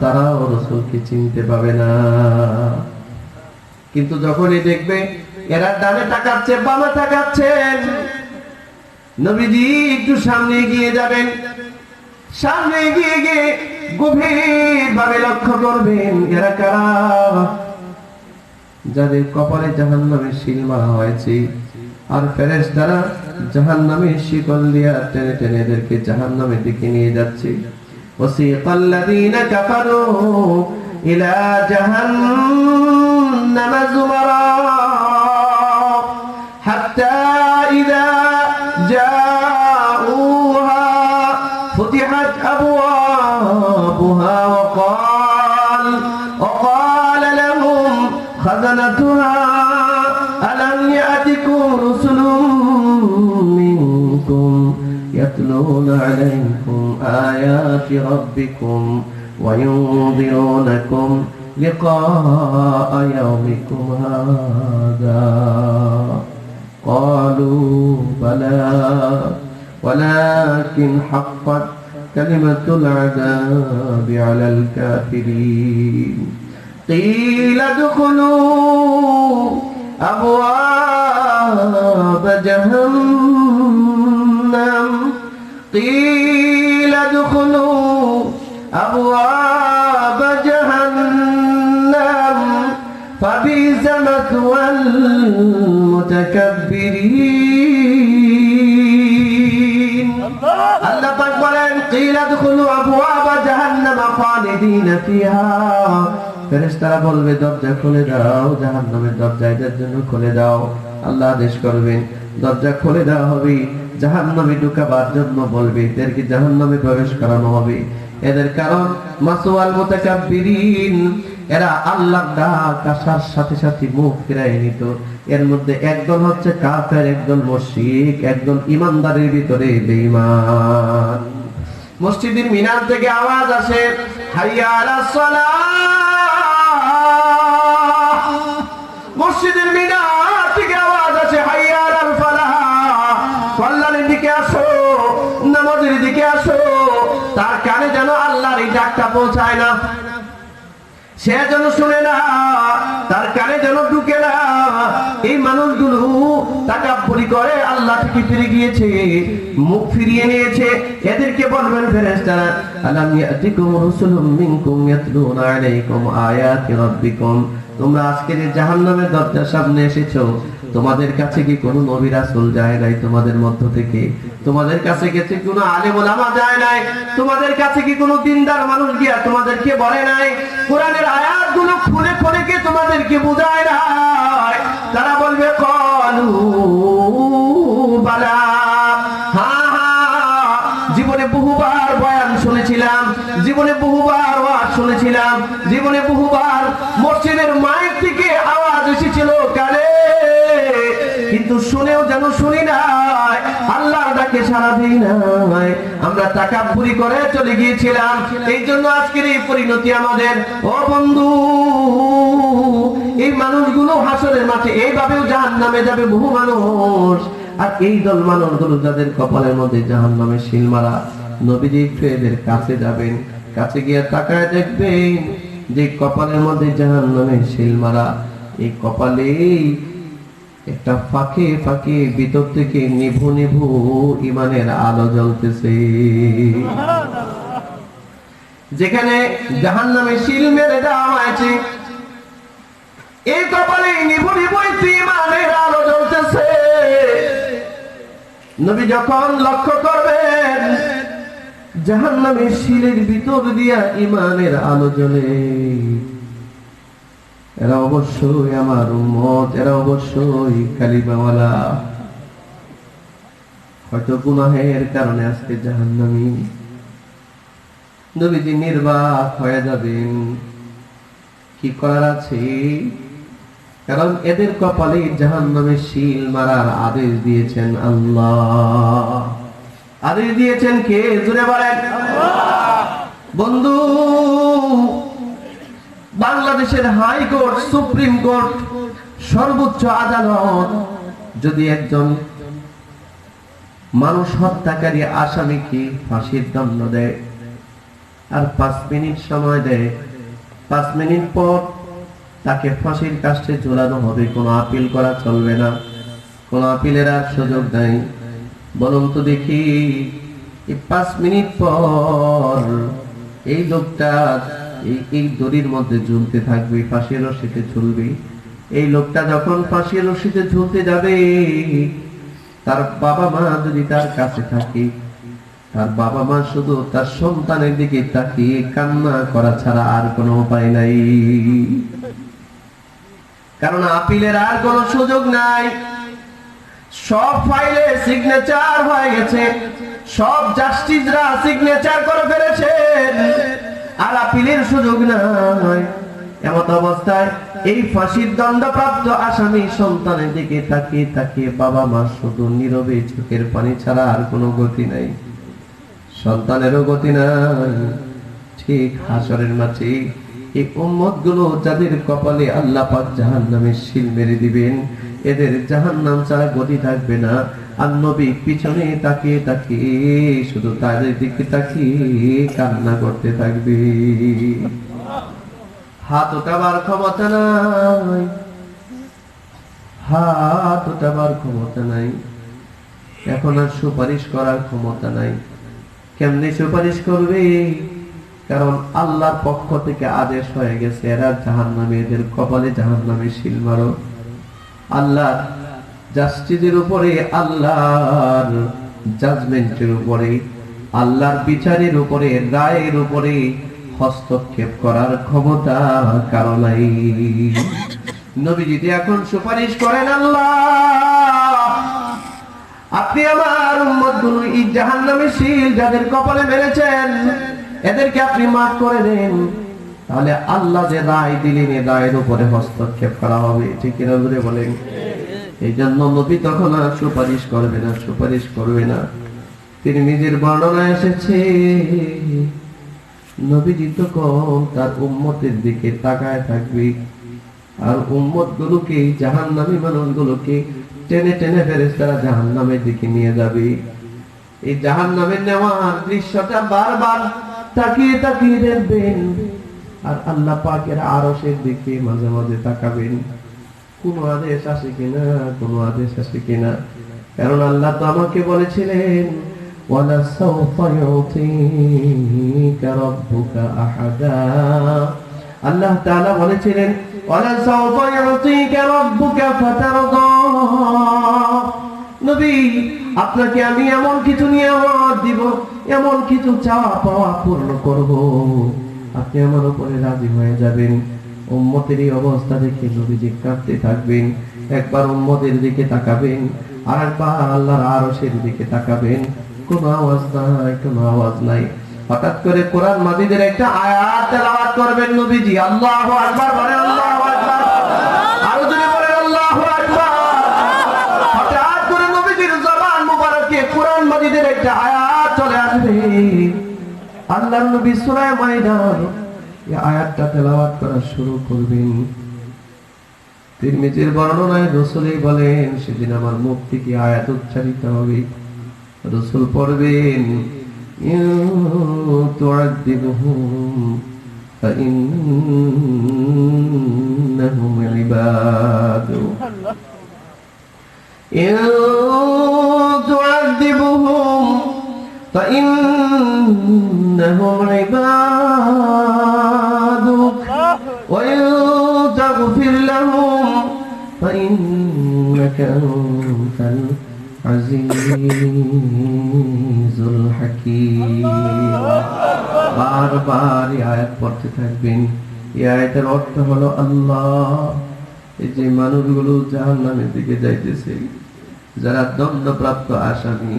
তারাও রাসূলকে চিনতে পাবে না। কিন্তু যখনই দেখবে এরা ডানে তাকাচ্ছে, বামে তাকাচ্ছেন, নবীজি একটু সামনে এগিয়ে যাবেন। সামনে এগিয়ে গিয়ে গভীর ভাবে লক্ষ্য করবেন এরা কারা, যাদের কপালে জাহান্নামের শিল মারা হয়েছে। আর ফেরেশতারা জাহান্নামের শিকল দিয়া টেনে টেনে এদেরকে জাহান্নামের দিকে নিয়ে যাচ্ছে। ওয়াসিকাল্লাযীনা কাফারু ইলা জাহান্নামা যুমারা হাত্তা ইযা জাউহা ফুতিহাত আবওয়াবুহা ওয়াকাল লাহুম খাযানাতুহা আলাম ইয়াতিকুম রুসুলুম মিনকুম ইয়াতলুনা আলাইকুম আয়াতি রাব্বিকুম ওয়া ইউনযিরুনাকুম লিকাআ ইয়াউমিকুম হাযা ক্বালু বালা ওয়ালাকিন হাক্কাত কালিমাতুল আযাবি আলাল কাফিরিন قيل ادخلوا أبواب جهنم قيل ادخلوا أبواب جهنم فبئس مثوى المتكبرين الله পাক বলেন قيل ادخلوا أبواب جهنم خالدين فيها ফেরেশতারা বলবে দরজা খুলে দাও, জাহান্নামের দরজা এদের জন্য খুলে দাও। আল্লাহ আদেশ করবেন, দরজা খুলে দেওয়া হবে, জাহান্নামে ঢোকাবার জন্য বলবে, এদেরকে জাহান্নামে প্রবেশ করানো হবে। এদের কারণ মাসওয়াল মুতাকাব্বিরিন, এরা আল্লাহর ডাক আসার সাথে সাথে মুখ ফিরায় নিত। এর মধ্যে একদল হচ্ছে কাফের, একদল মুশরিক, একদল ইমানদারের ভিতরে বেঈমান। মসজিদের মিনার থেকে আওয়াজ আসে হাইয়া আলাস সালাহ, মসজিদের মিনার থেকে আওয়াজ আসে হাইয়া আলাল ফালাহ, কল্যাণের দিকে আসো, নামাজের দিকে আসো। তার কানে যেন আল্লাহর এই ডাকটা পৌঁছায় না, সে যেন শুনে না, তার কানে যেন ঢুকে না। এই মানুষগুলো তাকাব্বুরি করে আল্লাহ আল্লাহ থেকে ফিরে গিয়েছে, মুখ ফিরিয়ে নিয়েছে, এদেরকে বলবেন ফেরেশতারা, আলাম ইয়াতিকুম রাসূলুম মিনকুম ইয়াতলুনা আলাইকুম আয়াতি রাব্বিকুম, তোমরা আজকে যে জাহান্নামের দরজার সামনে এসেছো, তোমাদের কাছে কি কোনো নবী রাসূল যায় নাই তোমাদের মধ্য থেকে? তোমাদের কাছে গেছে কোনো আলেম ওলামা যায় নাই? তোমাদের কাছে কি কোনো দিনদার মানুষ গিয়া তোমাদেরকে বলে নাই? কোরআনের আয়াতগুলো খুলে খুলে কি তোমাদেরকে বোঝায় নাই? তারা বলবে ক্বালু বালা, হ্যাঁ হ্যাঁ, জীবনে বহুবার বয়ান শুনেছিলাম, জীবনে বহুবার ওয়াজ শুনেছিলাম, জীবনে বহুবার মসজিদের মাইক থেকে আওয়াজ এসেছিল কানে, কিন্তু শুনেও যেন শুনি নাই, আল্লাহর ডাকে সাড়া দিই নাই, আমরা তাকাব্বুরি করে চলে গিয়েছিলাম। এই জন্য আজকের এই পরিণতি আমাদের। ও বন্ধু, এই মানুষগুলো হাসরের মাঠে এইভাবেও জাহান্নামে যাবে বহু মানুষ। আর এই দল মানুষগুলো যাদের কপালের মধ্যে জাহান্নামের শিল মারা, নবীজি একটু এদের কাছে যাবেন, কাছে গিয়ে তাকায় দেখবেন যে কপালের মধ্যে জাহান্নামের শিল মারা, এই কপালেই একটা ফাঁকে ফাঁকে ভিতর থেকে নিভু নিভু ইমানের আলো জ্বলতেছে। যেখানে জাহান্নামে শিল মেরে দেওয়া হয়েছে, এই কপালে নিভু নিভু ইমানের আলো জ্বলতেছে। নবী যখন লক্ষ্য করবেন জাহান্নামের শিলের ভিতর দিয়া ইমানের আলো জ্বলে, এরা অবশ্যই আমার উম্মত, এরা অবশ্যই কালিমাওয়ালা, হয়তো গুনাহের কারণে আজকে জাহান্নামী। নবীজি নির্বাক হয়ে যাবেন, কি করার আছে? কারণ এদের কপালে জাহান্নামের শিল মারার আদেশ দিয়েছেন আল্লাহ। আদেশ দিয়েছেন কে? জোরে বলেন। বন্ধু, বাংলাদেশের হাইকোর্ট, সুপ্রিম কোর্ট, সর্বোচ্চ আদালত যদি একজন মানুষ হত্যাকারী আসামিকে ফাঁসির দণ্ড দেয় আর 5 মিনিট সময় দেয়, 5 মিনিট পর তাকে ফাঁসির কাস্টে ঝোলানো হবে, কোনো আপিল করা চলবে না, কোনো আপিলের আর সুযোগ নাই। বলুন তো দেখি, এই 5 মিনিট পর এই লোকটা এই দড়ির মধ্যে ঝুলতে থাকবে, ফাঁসির রশিতে ঝুলবে। এই লোকটা যখন ফাঁসির রশিতে ঝুলতে যাবে, তার বাবা মা যদি তার কাছে থাকে, তার বাবা মা শুধু তার সন্তানের দিকে তাকিয়ে কান্না করা ছাড়া আর কোনো উপায় নাই। কারণ আপিলের আর কোনো সুযোগ নাই। সব ফাইলে সিগনেচার হয়ে গেছে, সব জাস্টিসরা সিগনেচার করে ফেলেছেন, আর আপিলের সুযোগ নাই। এমত অবস্থায় এই ফাঁসির দণ্ডপ্রাপ্ত আসামি সন্তানের দিকে তাকিয়ে তাকিয়ে বাবা মা শুধু নীরবে চোখের পানি ছাড়া আর কোনো গতি নাই, সন্তানেরও গতি নাই। ঠিক হাসরের মাঠে এই উম্মতগুলো যাদের কপালে আল্লাহ পাক জাহান্নামের শিল মেরে দিবেন, এদের জাহান্নাম ছাড়া গতি থাকবে না। আর নবী পিছনে তাকিয়ে তাকিয়ে শুধু তাদের দিকে তাকিয়ে কান্না করতে থাকবে। হাত ওঠাবার ক্ষমতা নাই, হাত ওঠাবার ক্ষমতা নাই, এখন আর সুপারিশ করার ক্ষমতা নাই। কেমনে সুপারিশ করবে? কারণ আল্লাহর পক্ষ থেকে আদেশ হয়ে গেছে, এরা জাহান্নামী, এদের কপালে জাহান্নামে শিল মারো। আল্লাহ জাস্টিসের উপরে, আল্লাহর জাজমেন্টের উপরে, আল্লাহর বিচারের উপরে, রায়ের উপরে হস্তক্ষেপ করার ক্ষমতা কারো নাই। নবী যদি এখন সুপারিশ করেন, আল্লাহ আপনি আমার উম্মতগুলো এই জাহান্নামের শিল যাদের কপালে মেরেছেন, এদেরকে আপনি মাফ করে দেন, তাহলে আল্লাহ যে রায় দিলেন এই রায়ের উপরে হস্তক্ষেপ করা হবে। ঠিক কিনা বলে বলেন? এই জন্য নবী তখন আর সুপারিশ করবে না, সুপারিশ করবে না। তিনি নিজের বর্ণনা এসেছে, নবীজি তখন তার উম্মতের দিকে তাকায় থাকবে, আর উম্মত গুলোকে, জাহান্নামী মানুষগুলোকে টেনে টেনে ফেরেশতারা জাহান্নামের দিকে নিয়ে যাবে। এই জাহান্নামের নেওয়ার দৃশ্যটা বারবার তাকিয়ে তাকিয়ে দেখবেন, আর আল্লাহ পাকের আরশের দিকে মাঝে মাঝে তাকাবেন, কোন আদেশ আসে কিনা, কোন আদেশ আসে কিনা। কারণ আল্লাহ তো আমাকে বলেছিলেন ওয়ালা সাওফা ইউতিকা রাব্বুকা আহাদা। আল্লাহ তাআলা বলেছিলেন ওয়ালা সাওফা ইউতিকা রাব্বুকা ফাতারদা। নবী, আপনাকে আমি এমন কিছু নিয়ামত দিব, এমন কিছু চাওয়া পাওয়া পূর্ণ করব, আপনি আমার উপরে রাজি হয়ে যাবেন। উম্মতের এই অবস্থা দেখে নবীজি কাঁদতে থাকবেন। একবার উম্মতের দিকে তাকাবেন, আর একবার আল্লাহর আরশের দিকে তাকাবেন। কোনো আওয়াজ নাই, কোনো আওয়াজ নাই। হঠাৎ করে কোরআন মাজিদের একটা আয়াত তেলাওয়াত করবেন নবীজি। আল্লাহু আকবার বলেন, আল্লাহু আকবার। আরো জোরে বলেন আল্লাহু আকবার। হঠাৎ করে নবীজির জবান মুবারকে কোরআন মাজিদের একটা আয়াত চলে আসবে। আল্লাহর নবী সূরা মাইদার এই আয়াতটা তেলাওয়াত করা শুরু করবেন। তিরমিজির বর্ণনায় রাসূলই বলেন, সেদিন আমার মুখ থেকে আয়াত উচ্চারিত হবে। রাসূল পড়বেন তুআযিবুহুম ফাইন্নাহুম ইবাদুক তুআযিবুহুম ফাইন্নাহুম ইবাদুক ওয়া ইন তাগফির লাহুম ফাইন্নাকা আনতাল আজিজুল হাকীম। বারবার এই আয়াত পড়তে থাকবেন। এই আয়াতের অর্থ হলো, আল্লাহ, এই যে মানুষগুলো জাহান্নামের দিকে যাইতেছে, যারা দণ্ডপ্রাপ্ত আসামি,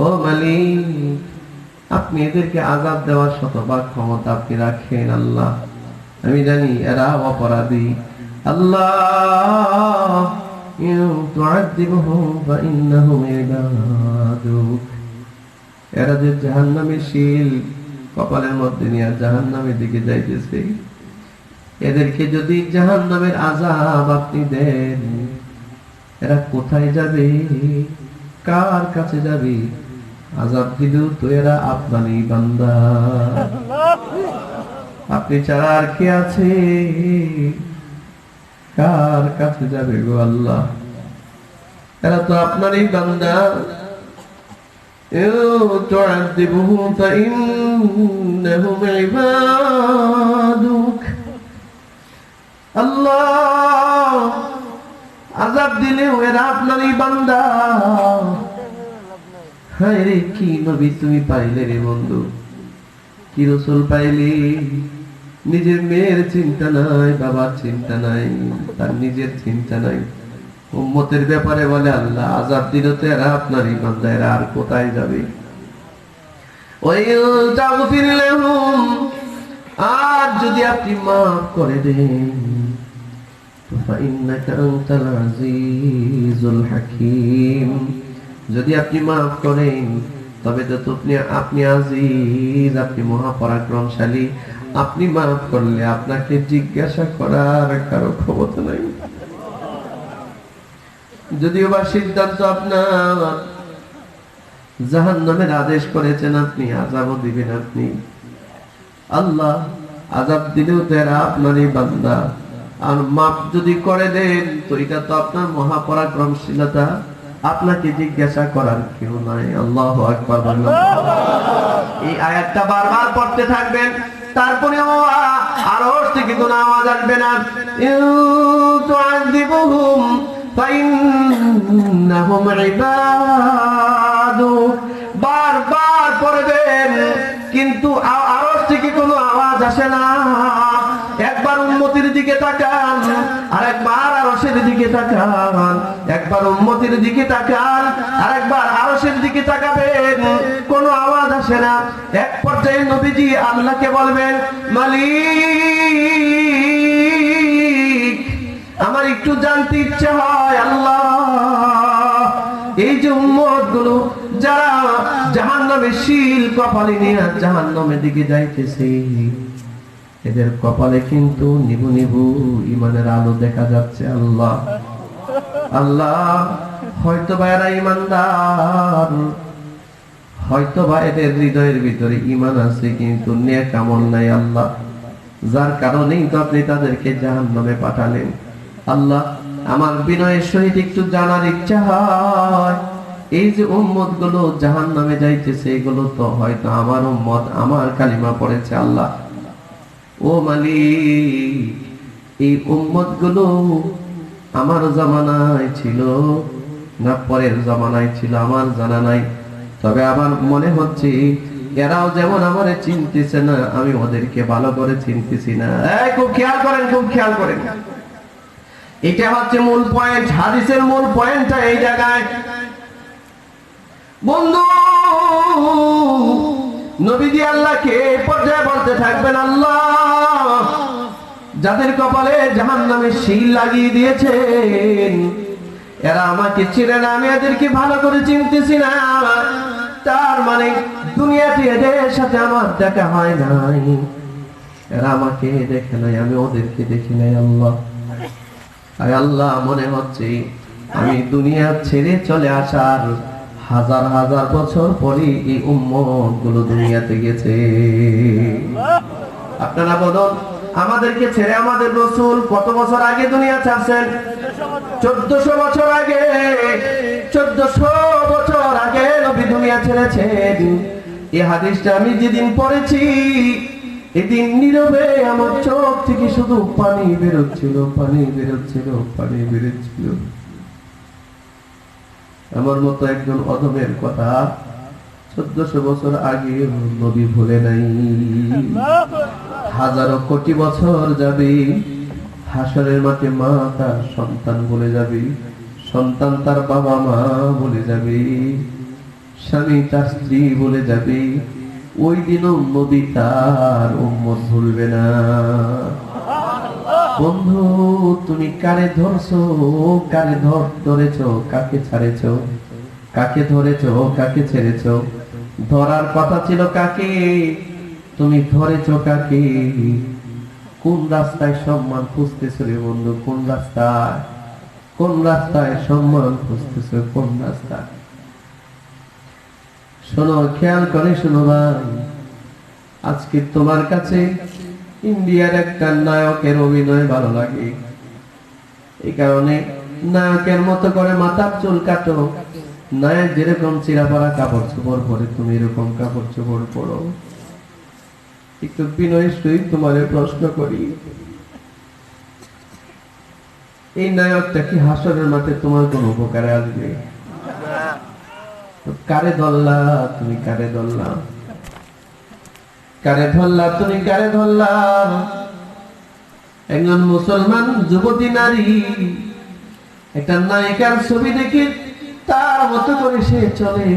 ও মালিক, আপনি এদেরকে আযাব দেওয়ার শতভাগ ক্ষমতা আপনি রাখেন। আল্লাহ, আমি জানি এরা অপরাধী। আল্লাহ, এরা যে জাহান্নামের শিল কপালের মধ্যে নিয়ে জাহান্নামের দিকে যাইতেছে, এদেরকে যদি জাহান্নামের আযাব আপনি দেন, এরা কোথায় যাবে, কার কাছে যাবে? আযাব দিলেও তো এরা আপনারই বান্দা, আপনি ছাড়া আর কে আছে? কার কাছে যাবে গো আল্লাহ? এরা তো আপনারই বান্দা। তুআযিবুহুম ফাইন্নাহুম ইবাদুক। আল্লাহ, আযাব দিলেও এরা আপনারই বান্দা। হায় রে, কি নবী তুমি পাইলে রে বন্ধু, কি রাসূল পাইলি। নিজের মেয়ের চিন্তা নাই, বাবার চিন্তা নাই, তার নিজের চিন্তা নাই। উম্মতের ব্যাপারে বলে, আল্লাহ, আযাব দিল তো এরা আপনারই বান্দা, এরা আর কোথায় যাবে? আর যদি আপনি মাফ করে দেন, ফাইন্নাকা আনতাল আজিজুল হাকীম, যদি আপনি মাফ করেন তবে তো আপনি আজিজ, আপনি মহাপরাক্রমশালী। আপনি মাফ করলে আপনাকে জিজ্ঞাসা করার কারো ক্ষমতা নাই। যদিও বা সিদ্ধান্ত আপনার, জাহান্নামের আদেশ করেছেন আপনি, আযাবও দিবেন আপনি। আল্লাহ, আযাব দিলেও তো এরা আপনারই বান্দা, আর মাফ যদি করে দেন তো এটা তো আপনার মহাপরাক্রমশীলতা, আপনাকে জিজ্ঞাসা করার কেউ নাই। আল্লাহু আকবার বলেন। এই আয়াতটা বারবার পড়তে থাকবেন, তারপরেও আরশ থেকে কোনো আওয়াজ আসবে না। তুআযিবুহুম ফাইন্নাহুম ইবাদুক, বারবার পড়বেন, কিন্তু আরশ থেকে কোনো আওয়াজ আসে না। একবার উম্মতের দিকে তাকান, আর একবার আরশের দিকে তাকান, একবার উম্মতের দিকে তাকান, আর একবার আরশের দিকে তাকাবেন, কোনো আওয়াজ আসে না। এক পর্যায়ে নবীজি আল্লাহকে বলবেন, মালিক, আমার একটু জানতে ইচ্ছে হয়, আল্লাহ, এই যে উম্মতগুলো যারা জাহান্নামের শিল কপালে নিয়ে জাহান্নামের দিকে যাইতেছে, এদের কপালে কিন্তু নিভু নিভু ইমানের আলো দেখা যাচ্ছে। আল্লাহ, আল্লাহ, হয়তোবা এরা ইমানদার, হয়তোবা এদের হৃদয়ের ভিতরে ইমান আছে, কিন্তু নেক আমল নাই। আল্লাহ, যার কারণেই তো আপনি তাদেরকে জাহান্নামে পাঠালেন। আল্লাহ, আমার বিনয়ের সহিত একটু জানার ইচ্ছা হয়, এই যে উম্মত গুলো জাহান্নামে যাইতেছে, এগুলো তো হয়তো আমার উম্মত, আমার কালিমা পড়েছে। আল্লাহ ও মালিক, এই উম্মত গুলো আমার জামানায় ছিল না পরের জামানায় ছিল আমার জানা নাই, তবে আমার মনে হচ্ছে এরাও যেমন আমারে চিনতেছে না, আমি ওদেরকে ভালো করে চিনতেছি না। খুব খেয়াল করেন, খুব খেয়াল করেন, এটা হচ্ছে মূল পয়েন্ট। হাদিসের মূল পয়েন্টটা এই জায়গায়। বন্ধু, নবীজি আল্লাহকে পর্যায়ে বলতে থাকবেন, আল্লাহ যাদের কপালে জাহান্নামের শিল লাগিয়ে দিয়েছেন, এরা আমাকে চিনে না, আমি এদেরকে ভালো করে চিনতেছি না। তার মানে দুনিয়াতে এদের সাথে আমার দেখা হয় নাই, এরা আমাকে দেখে নাই, আমি ওদেরকে দেখি নাই। আল্লাহ আয় আল্লাহ, মনে হচ্ছে আমি দুনিয়া ছেড়ে চলে আসার হাজার হাজার বছর পরে এই উম্মত গুলো দুনিয়াতে গেছে। আপনারা বলুন, আমাদেরকে ছেড়ে আমাদের রাসূল কত বছর আগে দুনিয়া ছাড়ছেন? 1400 বছর আগে। 1400 বছর আগে নবী দুনিয়া ছেড়েছেন। এই হাদিসটা আমি যেদিন পড়েছি, এদিন নীরবে আমার চোখ থেকে শুধু পানি বেরোচ্ছিল, পানি বেরোচ্ছিল, পানি বেরোচ্ছিল। আমার মতো একজন অধমের কথা 1400 বছর আগে নবী ভুলে নাই। হাজারো কোটি বছর যাবে, হাসরের মাঠে মা তার সন্তান ভুলে যাবে, সন্তান তার বাবা মা ভুলে যাবে, স্বামী তার স্ত্রী ভুলে যাবে। ওই দিনও নবী তার উম্মত ভুলবে না। বন্ধু, তুমি কারে ধরছো, কারে ধরেছো, কাকে ছাড়েছো, কাকে ধরেছো, কাকে ছেড়েছো? ধরার কথা ছিল কাকে, তুমি ধরেছো কাকে? কোন রাস্তায় সম্মান খুঁজতেছো রে বন্ধু? কোন রাস্তায়, কোন রাস্তায় সম্মান খুঁজতেছো? কোন রাস্তায়? শোনো, খেয়াল করে শোনো ভাই, আজকে তোমার কাছে ইন্ডিয়ার একটা নায়কের অভিনয় ভালো লাগে, এই কারণে নায়কের মতো করে মাথার চুল কাটো। নায়ক যেরকম চিরাপাড়া কাপড় চোপড় পরে, তুমি এরকম কাপড় চোপড় পরো। একটু বিনয়ের সহিত তোমাদের প্রশ্ন করি, এই নায়কটা কি হাসরের মাঠে তোমার কোন উপকারে আসবে? কারে ধরলা তুমি, কারে ধরলা, কারে ধরলা তুমি, কারে ধরলা? একজন মুসলমান যুবতী নারী একটা নায়িকার ছবি দেখে তার মতো করে সে চলে।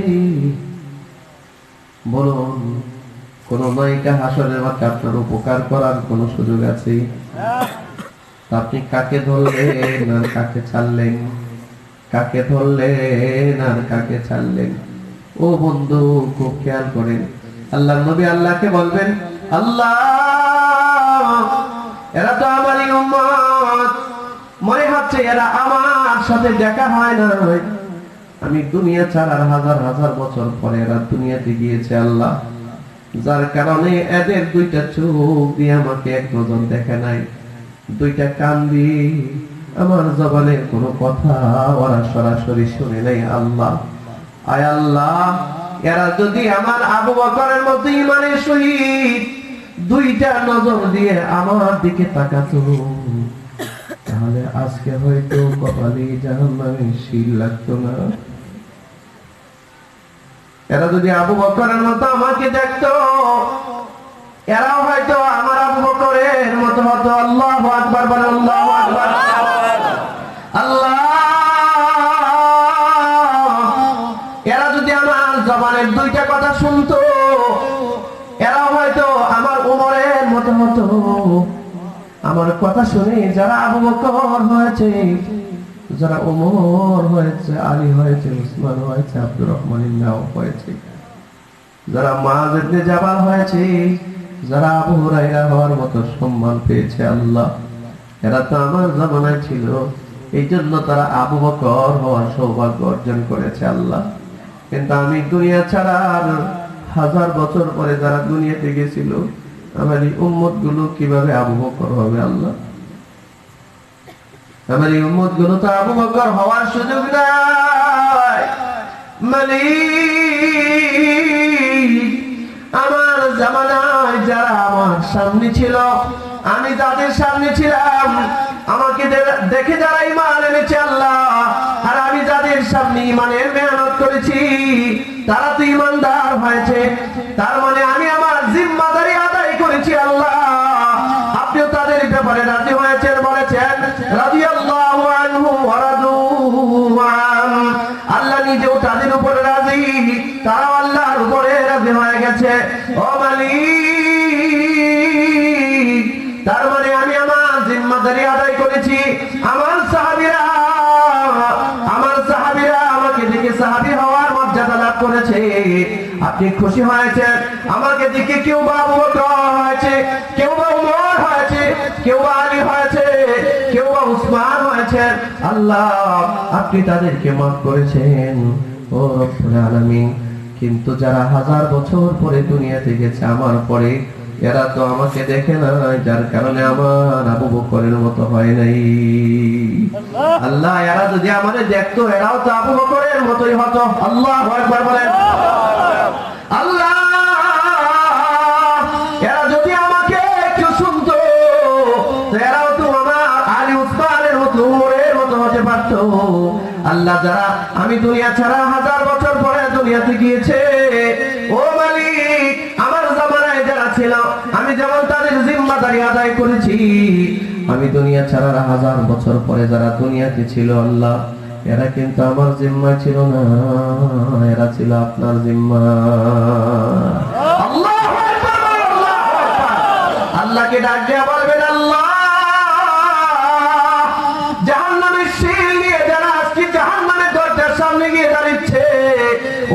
বলুন, কোন নায়িকা হাসরের মাঠে আপনার উপকার করার কোন সুযোগ আছে? আপনি কাকে ধরলেন আর কাকে ছাড়লেন? কাকে ধরলেন আর কাকে ছাড়লেন? ও বন্ধু, খুব খেয়াল করেন। আল্লাহ নবী আল্লাহকে বলবেন, আল্লাহ এরা তো আমারই উম্মত, মনে হচ্ছে এরা আমার সাথে দেখা হয় না, আমি দুনিয়া ছাড়ার হাজার হাজার বছর পরে এরা দুনিয়াতে গিয়েছে। আল্লাহ, যার কারণে এদের দুইটা চোখ দিয়ে আমাকে এক নজর দেখে নাই, দুইটা কান দিয়ে আমার জবানের কোনো কথা ওরা সরাসরি শুনে নাই। আল্লাহ, আয় আল্লাহ, এরা যদি আমার আবু বকরের মতো ঈমানের সহিত দুইটা নজর দিয়ে আমার দিকে তাকাতো, তাহলে আজকে হয়তো কপালে জাহান্নামের শিল লাগতো না। এরা যদি আবু বকরের মতো আমাকে দেখতো, এরাও হয়তো আমার আবু বকরের মতো হতো। আল্লাহু আকবার, বলেন আল্লাহু আকবার। আল্লাহ, এরা যদি আমার জবানের দুইটা কথা শুনতো, এরাও হয়তো আমার উমরের মতো হতো। আমার কথা শুনে যারা আবু বকর হয়েছে, যারা ওমর হয়েছে, আলী হয়েছে, উসমান হয়েছে, আব্দুর রহমান ইবনে হয়েছে, যারা মুআয ইবনে জাবাল হয়েছে, যারা আবু হুরায়রা হওয়ার মতো সম্মান পেয়েছে, আল্লাহ এরা তো আমার জামানায় ছিল, এই জন্য তারা আবু বকর হওয়ার সৌভাগ্য অর্জন করেছে। আল্লাহ, কিন্তু আমি দুনিয়া ছাড়ার হাজার বছর পরে যারা দুনিয়াতে গেছিল, আমার এই উম্মত গুলো কিভাবে আবু বকর হবে? আল্লাহ, আমার এই উম্মত গুলো তো আবু বকর হওয়ার সুযোগ নাই। মালিক আমার জামানায় যারা আমার সামনে ছিল, আমি যাদের সামনে ছিলাম, আমাকে দেখে যারা ঈমান এনেছে আল্লাহ, আর আমি যাদের সামনে ঈমানের মেহনত করেছি তারা তো ঈমানদার হয়েছে, তার মানে আমি আমার জিম্মাদারি আদায় করেছি আল্লাহ। আপনিও তাদের ব্যাপারে রাজি হয়েছেন, বলেছেন রাদিয়াল্লাহু আনহু ওয়া রাদু আন। আল্লাহ নিজেও তাদের উপরে রাজি, তারাও আল্লাহর উপরে রাজি হয়ে গেছে। ও মালিক, তার মানে আমি আমার জিম্মাদারি আদায় করেছি। আমার সাহাবীরা আমাকে দেখে সাহাবী হওয়ার মর্যাদা লাভ করেছে। আপনি খুশি হয়েছেন? আমাকে দেখে কেউ বা আবু বকর হয়েছে, কেউ বা উমর হয়েছে, কেউ বা আলী হয়েছে, কেউ বা উসমান হয়েছে। আল্লাহ আপনি তাদেরকে মাফ করেছেন ও রব্বুল আলামিন। কিন্তু যারা হাজার বছর পরে দুনিয়াতে গেছে আমার পরে, এরা তো আমাকে দেখে নাই, যার কারণে আমার আবু বকরের মতো হয় নাই। আল্লাহ এরা যদি আমাদের দেখতো, এরাও তো আবু বকরের মতোই হতো। আল্লাহু আকবার বলেন। আল্লাহ এরা যদি আমাকে একটু শুনতো, এরাও তো আমার আলী উসমানের মতো, উমরের মতো হতে পারতো। আল্লাহ যারা আমি দুনিয়া ছাড়া হাজার বছর পরে দুনিয়াতে গিয়েছে, ও মালিক আমার জামানায় যারা ছিল, আমি যেমন তাদের জিম্মাদারি আদায় করেছি, আমি দুনিয়া ছাড়া হাজার বছর পরে যারা দুনিয়াতে ছিল আল্লাহ, এরা কিন্তু আমার জিম্মায় ছিল না, এরা ছিল আপনার জিম্মা। আল্লাহু আকবার, আল্লাহু আকবার। আল্লাহকে ডাক দিয়ে বলবেন, আল্লাহ জাহান্নামের শিল নিয়ে যারা আজকে জাহান্নামের দরজার সামনে গিয়ে দাঁড়িয়েছে,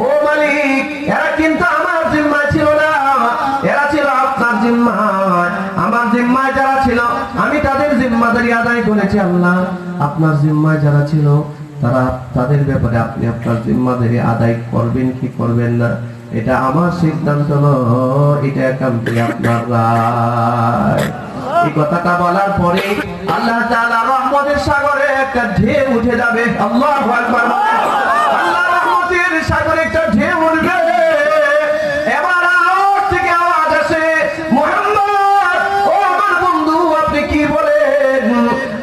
ও মালিক এরা কিন্তু আমার জিম্মায় ছিল না, এরা ছিল আপনার জিম্মায়। আমার জিম্মায় যারা ছিল আমি তাদের জিম্মাদারি আদায় করেছি আল্লাহ। আপনার জিম্মায় যারা ছিল তারা, তাদের ব্যাপারে আপনি আপনার জিম্মাদারি আদায় করবেন কি করবেন না, এটা আমার সিদ্ধান্ত নয়, এটা একান্তই আপনার রায়। এই কথাটা বলার পরে আল্লাহ তাআলা রহমতের সাগরে একটা ঢেউ উঠে যাবে। আল্লাহু আকবার। আল্লাহ রহমতের সাগরে একটা ঢেউ উঠবে। এবার আওয়াজ থেকে আওয়াজ আসে, মুহাম্মদ ও আমার বন্ধু আপনি কি বলেন?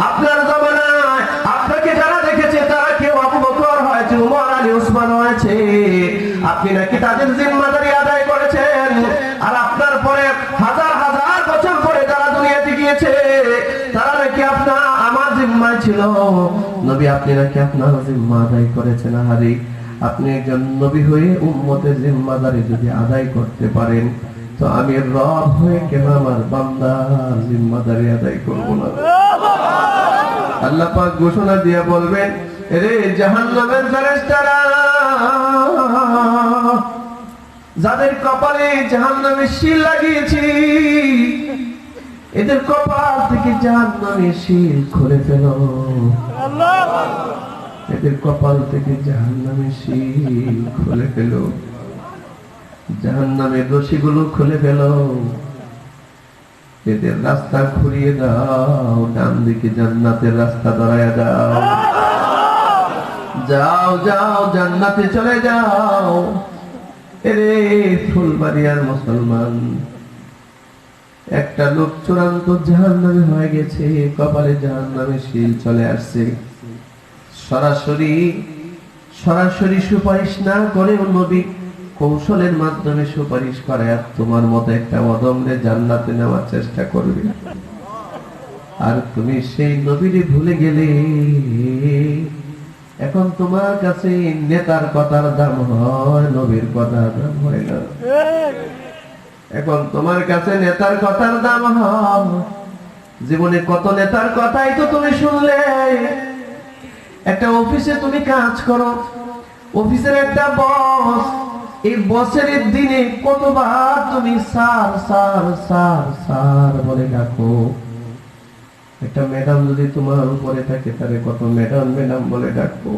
আপনার জামানায় আপনাকে যারা দেখেছে তারা কেউ আবু বকর হয়েছে, উমর, আলী, উসমান হয়েছে, আপনি নাকি তাদের জিম্মাদারি আদায় করেছেন। আর আপনার পরে হাজার হাজার বছর পরে যারা দুনিয়াতে গিয়েছে তারা নাকি আপনার আমার জিম্মায় ছিল। নবী আপনি নাকি আপনার জিম্মা আদায় করেছেন। আহারে, আপনি একজন নবী হয়ে উম্মতের জিম্মাদারি যদি আদায় করতে পারেন, তো আমি রব হয়ে কেন আমার বান্দার জিম্মাদারি আদায় করব না? আল্লাহ পাক ঘোষণা দিয়ে বলবেন, রে জাহান্নামের ফেরেশতারা, যাদের কপালে জাহান্নামের শিল লাগিয়েছি, এদের কপাল থেকে জাহান্নামের শিল খুলে ফেলো। এদের কপাল থেকে জাহান্নামের শিল খুলে ফেলো, জাহান্নামের রশিগুলো খুলে ফেলো, এদের রাস্তা ঘুরিয়ে দাও, ডান দিকে জান্নাতের রাস্তা ধরায়া দাও। যাও যাও জান্নাতে চলে যাও। এরে ফুলবাড়িয়ার মুসলমান, একটা লোক চূড়ান্ত জাহান্নামে হয়ে গেছে, কপালে জাহান্নামের শিল চলে আসছে। সরাসরি সুপারিশ না করে নবী কৌশলের মাধ্যমে সুপারিশ করে, আর তোমার মতো একটা অদমরে জান্নাতে নেওয়ার চেষ্টা করবে, আর তুমি সেই নবীরে ভুলে গেলে। এখন তোমার কাছে নেতার কথার দাম হয়, নবীর কথার দাম হয় না। এখন তোমার কাছে নেতার কথার দাম হয়। জীবনে কত নেতার কথাই তো তুমি শুনলে। একটা অফিসে তুমি কাজ করো, অফিসের একটা বস, এই বসের দিনে কতবার তুমি স্যার স্যার স্যার স্যার বলে ডাকো। একটা ম্যাডাম যদি তোমার উপরে থাকে তাহলে কত ম্যাডাম ম্যাডাম বলে ডাকো।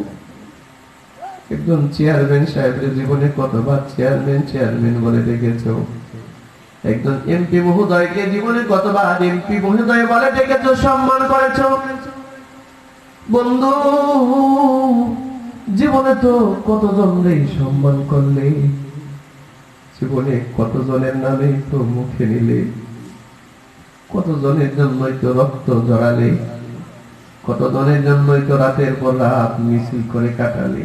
একজন চেয়ারম্যান সাহেবের জীবনে কতবার চেয়ারম্যান চেয়ারম্যান বলে ডেকেছো। একজন এমপি মহোদয়কে জীবনে কতবার এমপি মহোদয় বলে ডেকেছো, সম্মান করেছো। বন্ধু, জীবনে তো কতজনরে সম্মান করলে, জীবনে কতজনের নামে তো মুখে নিলে, কতজনের জন্যই তো রক্ত জড়ালে, কতজনের জন্যই তো রাতের পর রাত মিছিল করে কাটালে।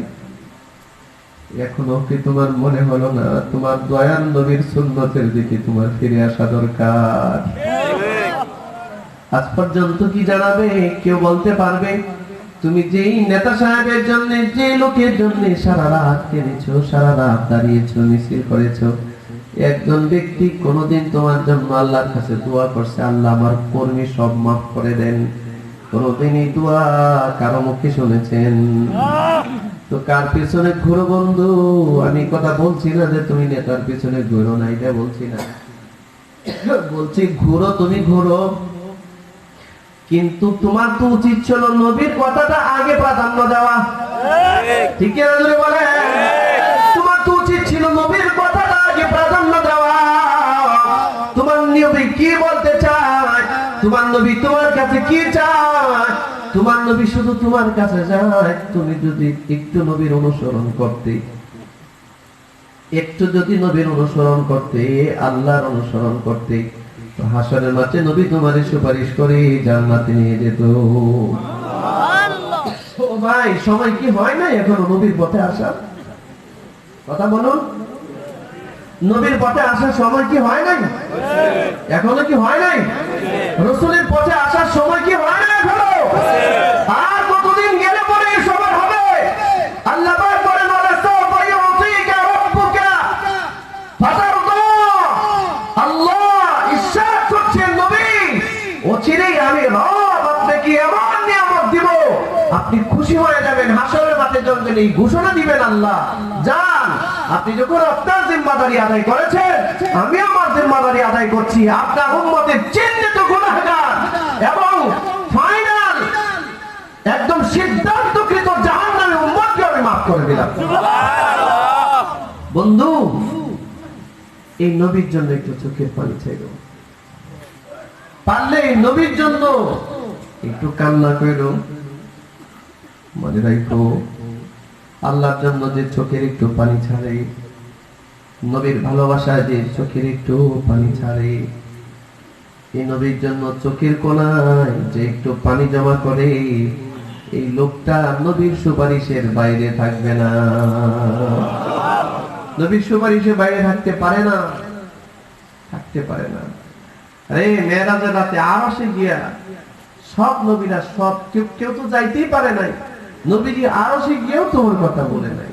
এখনো কি তোমার মনে হলো না তোমার দয়াল নবীর সুন্নতের দিকে তোমার ফিরে আসা দরকার? আজ পর্যন্ত কি জানাবে? কেউ বলতে পারবে তুমি যেই নেতা সাহেবের জন্য, যে লোকের জন্য সারা রাত কেঁদেছো, সারা রাত দাঁড়িয়েছো, মিছিল করেছো, একজন ব্যক্তি কোনোদিন তোমার জন্য আল্লাহর কাছে দোয়া করছে, আল্লাহ আমার কর্মী সব মাফ করে দেন? কোনোদিন এই দোয়া কারো মুখে শুনেছেন? তো কার পিছনে ঘুরো বন্ধু? আমি কথা বলছি না যে তুমি নেতার পিছনে ঘুরো না, এটা বলছি না। বলছি ঘুরো, তুমি ঘুরো, কিন্তু তোমার তো উচিত ছিল নবীর কথাটা আগে প্রাধান্য দেওয়া। ঠিক না জোরে বলে? তোমার তো উচিত ছিল নবীর কথাটা আগে প্রাধান্য দেওয়া। তোমার নবী কি বলতে চায়, তোমার নবী তোমার কাছে কি চায়, তোমার নবী শুধু তোমার কাছে যায় তুমি যদি একটু নবীর অনুসরণ করতে, একটু যদি নবীর অনুসরণ করতে, আল্লাহর অনুসরণ করতে, তো হাসরের মাঠে নবী তোমার সুপারিশ করে জান্নাতে নিয়ে যেত। ও ভাই, সময় কি হয় না এখনো নবীর পথে আসা? কথা বলুন, নবীর পথে আসার সময় কি হয় নাই? এখনো কি হয় নাই? রাসূলের পথে আসার সময় কি হয় না এখনো? আর কতদিন গেলে পরে সবার হবে? আল্লাহ পাক বলেন ওয়ালাসওফা ইউতিকা রাব্বুকা ফাতারদা। আল্লাহ ইরশাদ করছেন নবী, অচিরেই আমি রব আপনাকে এমন নিয়ামত দিব আপনি খুশি হয়ে যাবেন। হাসরের মাঠে যখন এই ঘোষণা দিবেন আল্লাহ, যান আপনি যখন আপনার জিম্মাদারি আদায় করেছেন, আমি আমার জিম্মাদারি আদায় করছি, আপনার উম্মতের চিহ্নিত গুনাহগার এবং ফাইনাল একদম সিদ্ধান্তকৃত জাহান্নামী উম্মতকে আমি মাফ করে দিলাম। বন্ধু, এই নবীর জন্য একটু চোখের পানি চাইলো, পারলে এই নবীর জন্য একটু কান্না করো। মনে রাখো, আল্লাহর জন্য যে চোখের একটু পানি ছাড়ে, নবীর ভালোবাসায় যে চোখের একটু পানি ছাড়ে, এই নবীর জন্য চোখের কোণায় যে একটু পানি জমা করে, এই লোকটা নবীর সুপারিশের বাইরে থাকবে না। নবীর সুপারিশের বাইরে থাকতে পারে না, থাকতে পারে না। আরে মেরাজের রাতে আরশে গিয়া সব নবীরা, সব কেউ তো যাইতেই পারে নাই, নবীজি আরশে গিয়েও তোমার কথা বলে নাই,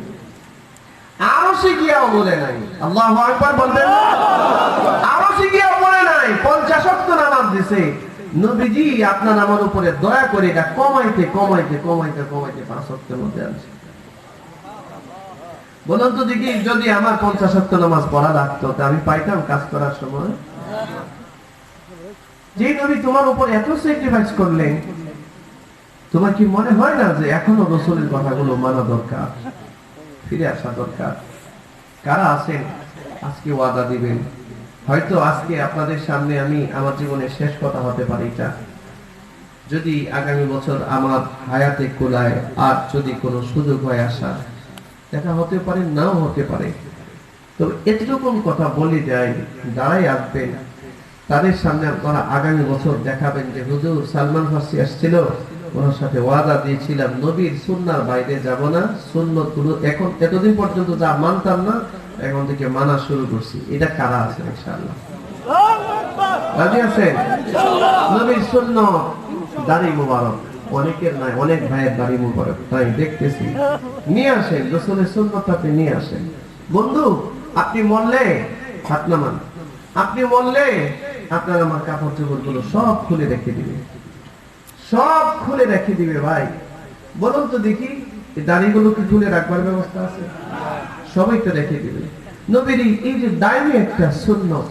আরশে গিয়েও বলে নাই। আল্লাহু আকবার বলবেন? আরশে গিয়েও বলে নাই। 50 ওয়াক্ত নামাজ দিছে নবীজি, আপনার আমার উপরে দয়া করে এটা কমাইতে কমাইতে কমাইতে কমাইতে 5 ওয়াক্তের মধ্যে আনছে। বলুন তো দেখি, যদি আমার 50 ওয়াক্ত নামাজ পড়া লাগতো তা আমি পাইতাম কাজ করার সময়? যে নবী তোমার উপর এত স্যাক্রিফাইস করলেন, তোমার কি মনে হয় না যে এখনো রাসূলের কথাগুলো মানা দরকার, ফিরে আসা দরকার? কারা আছেন আজকে ওয়াদা দিবেন, হয়তো আজকে আপনাদের সামনে আমি আমার জীবনের শেষ কথা হতে পারে এটা, যদি আগামী বছর আমার হায়াতে কুলায় আর যদি কোনো সুযোগ হয় আসা, দেখা হতে পারে, নাও হতে পারে, তো এতটুকুন কথা বলে যায়, দাঁড়াই আসবেন তাদের সামনে আপনারা আগামী বছর দেখাবেন যে হুজুর সালমান ফার্সি আসছিল, ওনার সাথে ওয়াদা দিয়েছিলাম নবীর সুন্নাহর বাইরে যাব না, সুন্নতগুলো এখন এতদিন পর্যন্ত যা মানতাম না এখন থেকে মানা শুরু করছি। এটা কারা আছে? ইনশাআল্লাহ রাজি আছেন? নবীর সুন্নাহ দাড়ি মুবারক অনেকের নাই, অনেক ভাইয়ের দাড়ি মুবারক তাই দেখতেছি, নিয়ে আসেন রাসূলের সুন্নাহটা, আপনি নিয়ে আসেন। বন্ধু, আপনি মরলে হাত নামান, আপনি মরলে আপনার আমার কাপড় চোপড় গুলো সব খুলে রেখে দিবে, সব খুলে রেখে দিবে। ভাই বলুন তো দেখি, এই দাড়িগুলো কি খুলে রাখবার ব্যবস্থা আছে? সবাই তো রেখে দিবে। নবীর এই যে দায়ী একটা সুন্নাহ,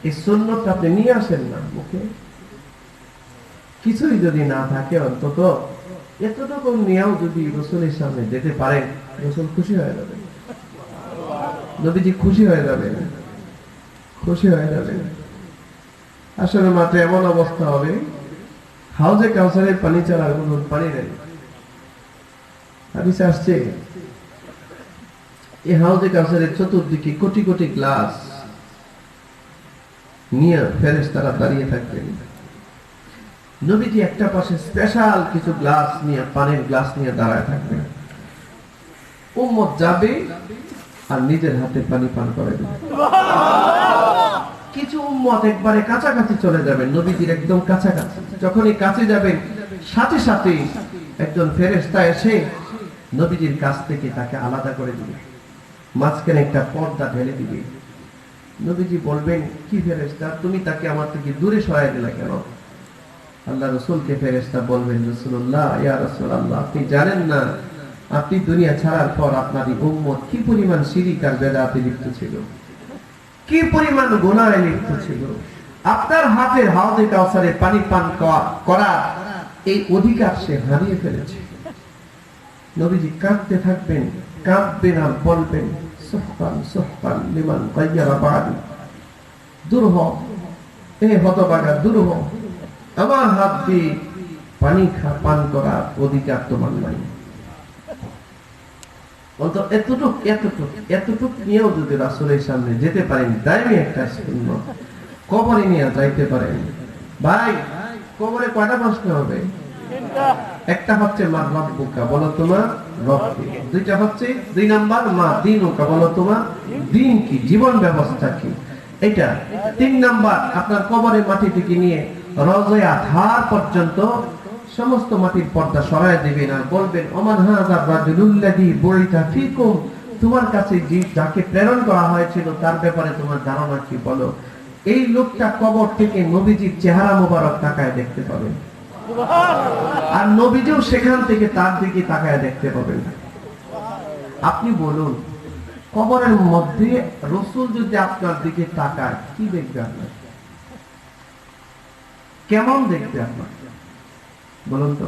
এই সুন্নাহটা আপনি নিয়ে আসেন না মুখে, কিছুই যদি না থাকে অন্তত এতটুকু নিয়েও যদি রাসূলের সামনে যেতে পারেন, রাসূল খুশি হয়ে যাবে, নবীজি খুশি হয়ে যাবেন, খুশি হয়ে যাবেন। আসলে মাত্র এমন অবস্থা হবে, হাউজে কাউসারের পানি ছাড়া আর কোনো পানি নেই। হাদিসে আসছে এই হাউজে কাউসারের চতুর্দিকে কোটি কোটি গ্লাস নিয়ে ফেরেশতারা দাঁড়িয়ে থাকবেন। নবীজি একটা পাশে স্পেশাল কিছু গ্লাস নিয়ে, পানির গ্লাস নিয়ে দাঁড়ায় থাকবেন। উম্মত যাবে আর নিজের হাতে পানি পান করে দেবে। কিছু উম্মত একবারে কাছাকাছি চলে যাবেন, নবীজির একদম কাছাকাছি। যখনই কাছে যাবেন সাথে সাথে একজন ফেরেশতা এসে নবীজির কাছ থেকে তাকে আলাদা করে দিবে, মাঝখানে একটা পর্দা ঢেলে দিবে। নবীজি বলবেন, কি ফেরেশতা, তুমি তাকে আমার থেকে দূরে সরাই দিলা কেন? আল্লাহ রাসূলকে ফেরেশতা বলবেন, রাসূলুল্লাহ, ইয়া রাসূলুল্লাহ, আপনি জানেন না আপনি দুনিয়া ছাড়ার পর আপনার এই উম্মত কি পরিমাণ শিরক আর বেদাতে লিপ্ত ছিল, কি পরিমাণ গুনাহে লিপ্ত ছিল। আপনার হাতের হাউজে কাউসারে পানি পান করা এই অধিকার সে হারিয়ে ফেলেছে। নবীজি কাঁদতে থাকবেন, কাঁদবেন আর বলবেন, সুহকান সুহকান লিমান গায়্যারা বাদি, দূর হ এ হতভাগা, দূর হ, আমার হাত দিয়ে পানি পান করার অধিকার তোমার নাই। এতটুক নিয়েও যদি রাসূলের সামনে যেতে পারেন, দাইমি একটা সুন্নাত, কবরে নিয়ে যাইতে পারেন। ভাই, কবরে কয়টা প্রশ্ন হবে? একটা হচ্ছে মা রব্বুকা, বলো তোমার রব কি। দুইটা হচ্ছে, 2 নাম্বার মা দীনুকা, বলো তোমার দিন কি, জীবন ব্যবস্থা কি, এটা। 3 নাম্বার আপনার কবরের মাটি থেকে নিয়ে রওজায়ে আতহার পর্যন্ত সমস্ত মাটির পর্দা সরায় দিবেন আর বলবেন, ওমান হাযার রাজুলুল্লাযী বুইতা ফীকুম, তোমার কাছে যাকে প্রেরণ করা হয়েছিল তার ব্যাপারে তোমার ধারণা কি, বলো। এই লোকটা কবর থেকে নবীজির চেহারা মোবারক তাকায় দেখতে পাবেন, আর নবীজিও সেখান থেকে তার দিকে তাকায় দেখতে পাবেন। আপনি বলুন, কবরের মধ্যে রাসূল যদি আপনার দিকে তাকায়, কি দেখবে আপনার? কেমন দেখবে আপনার বলুন তো?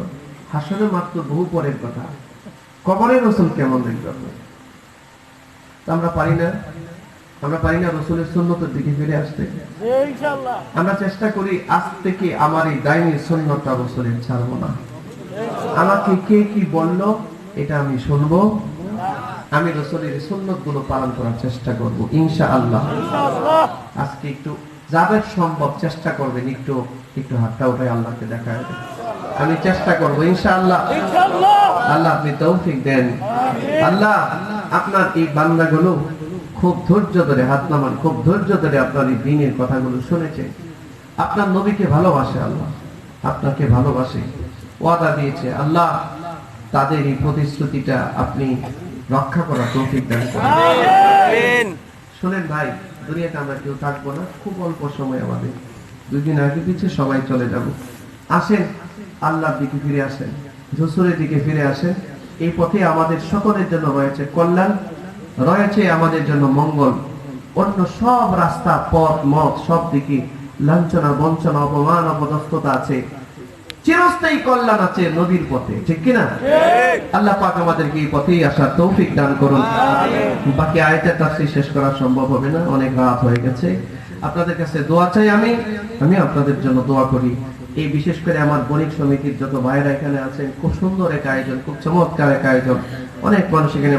হাসরে মাত্র বহু পরের কথা, কবরে রাসূল কেমন দেখবে আপনার? আমরা পারি না, আমরা পারি না রাসূলের সুন্নতের দিকে ফিরে আসতে। ইনশাআল্লাহ আমরা চেষ্টা করি আজ থেকে আমার এই দাইমি সুন্নতটা রাসূলের ছাড়বো না। আমাকে কে কি বললো এটা আমি শুনবো, আমি রাসূলের সুন্নতগুলো পালন করার চেষ্টা করব ইনশাআল্লাহ। আজকে একটু যাদের সম্ভব চেষ্টা করবেন, একটু একটু হাতটা উঠাই আল্লাহকে দেখায় দেন। আমি চেষ্টা করব ইনশাআল্লাহ। আল্লাহ আপনি তৌফিক দেন। আল্লাহ আপনার এই বান্দাগুলো খুব ধৈর্য ধরে, হাত নামান, খুব ধৈর্য ধরে আপনার এই দ্বীনের কথাগুলো শুনেছে। আপনার নবীকে ভালোবাসে, আল্লাহ আপনাকে ভালোবাসে, ওয়াদা দিয়েছে। আল্লাহ তাদের এই প্রতিশ্রুতিটা আপনি রক্ষা করার তৌফিক দান করুন। আমিন। শুনেন ভাই, দুনিয়াতে আমরা কেউ থাকবো না, খুব অল্প সময় আমাদের, 2 দিন আগে পিছে সবাই চলে যাব। আসেন আল্লাহর দিকে ফিরে আসেন, রাসূলের দিকে ফিরে আসেন। এই পথে আমাদের সকলের জন্য রয়েছে কল্যাণ, রয়েছে আমাদের জন্য মঙ্গল। অন্য সব রাস্তা, পথ, মত, সব দিকে লাঞ্ছনা, বঞ্চনা, অপমান, অপদস্থতা আছে। চিরস্থায়ী কল্যাণ আছে নবীর পথে, ঠিক কিনা? আল্লাহ পাক আমাদেরকে এই পথেই আসার তৌফিক দান করুন। বাকি আয়াতের তাফসীর শেষ করা সম্ভব হবে না, অনেক রাত হয়ে গেছে। আপনাদের কাছে দোয়া চাই, আমি আপনাদের জন্য দোয়া করি। এই বিশেষ করে আমার বণিক সমিতির যত ভাইরা এখানে আছেন, খুব সুন্দর এক আয়োজন, খুব চমৎকার এক আয়োজন, অনেক মানুষ এখানে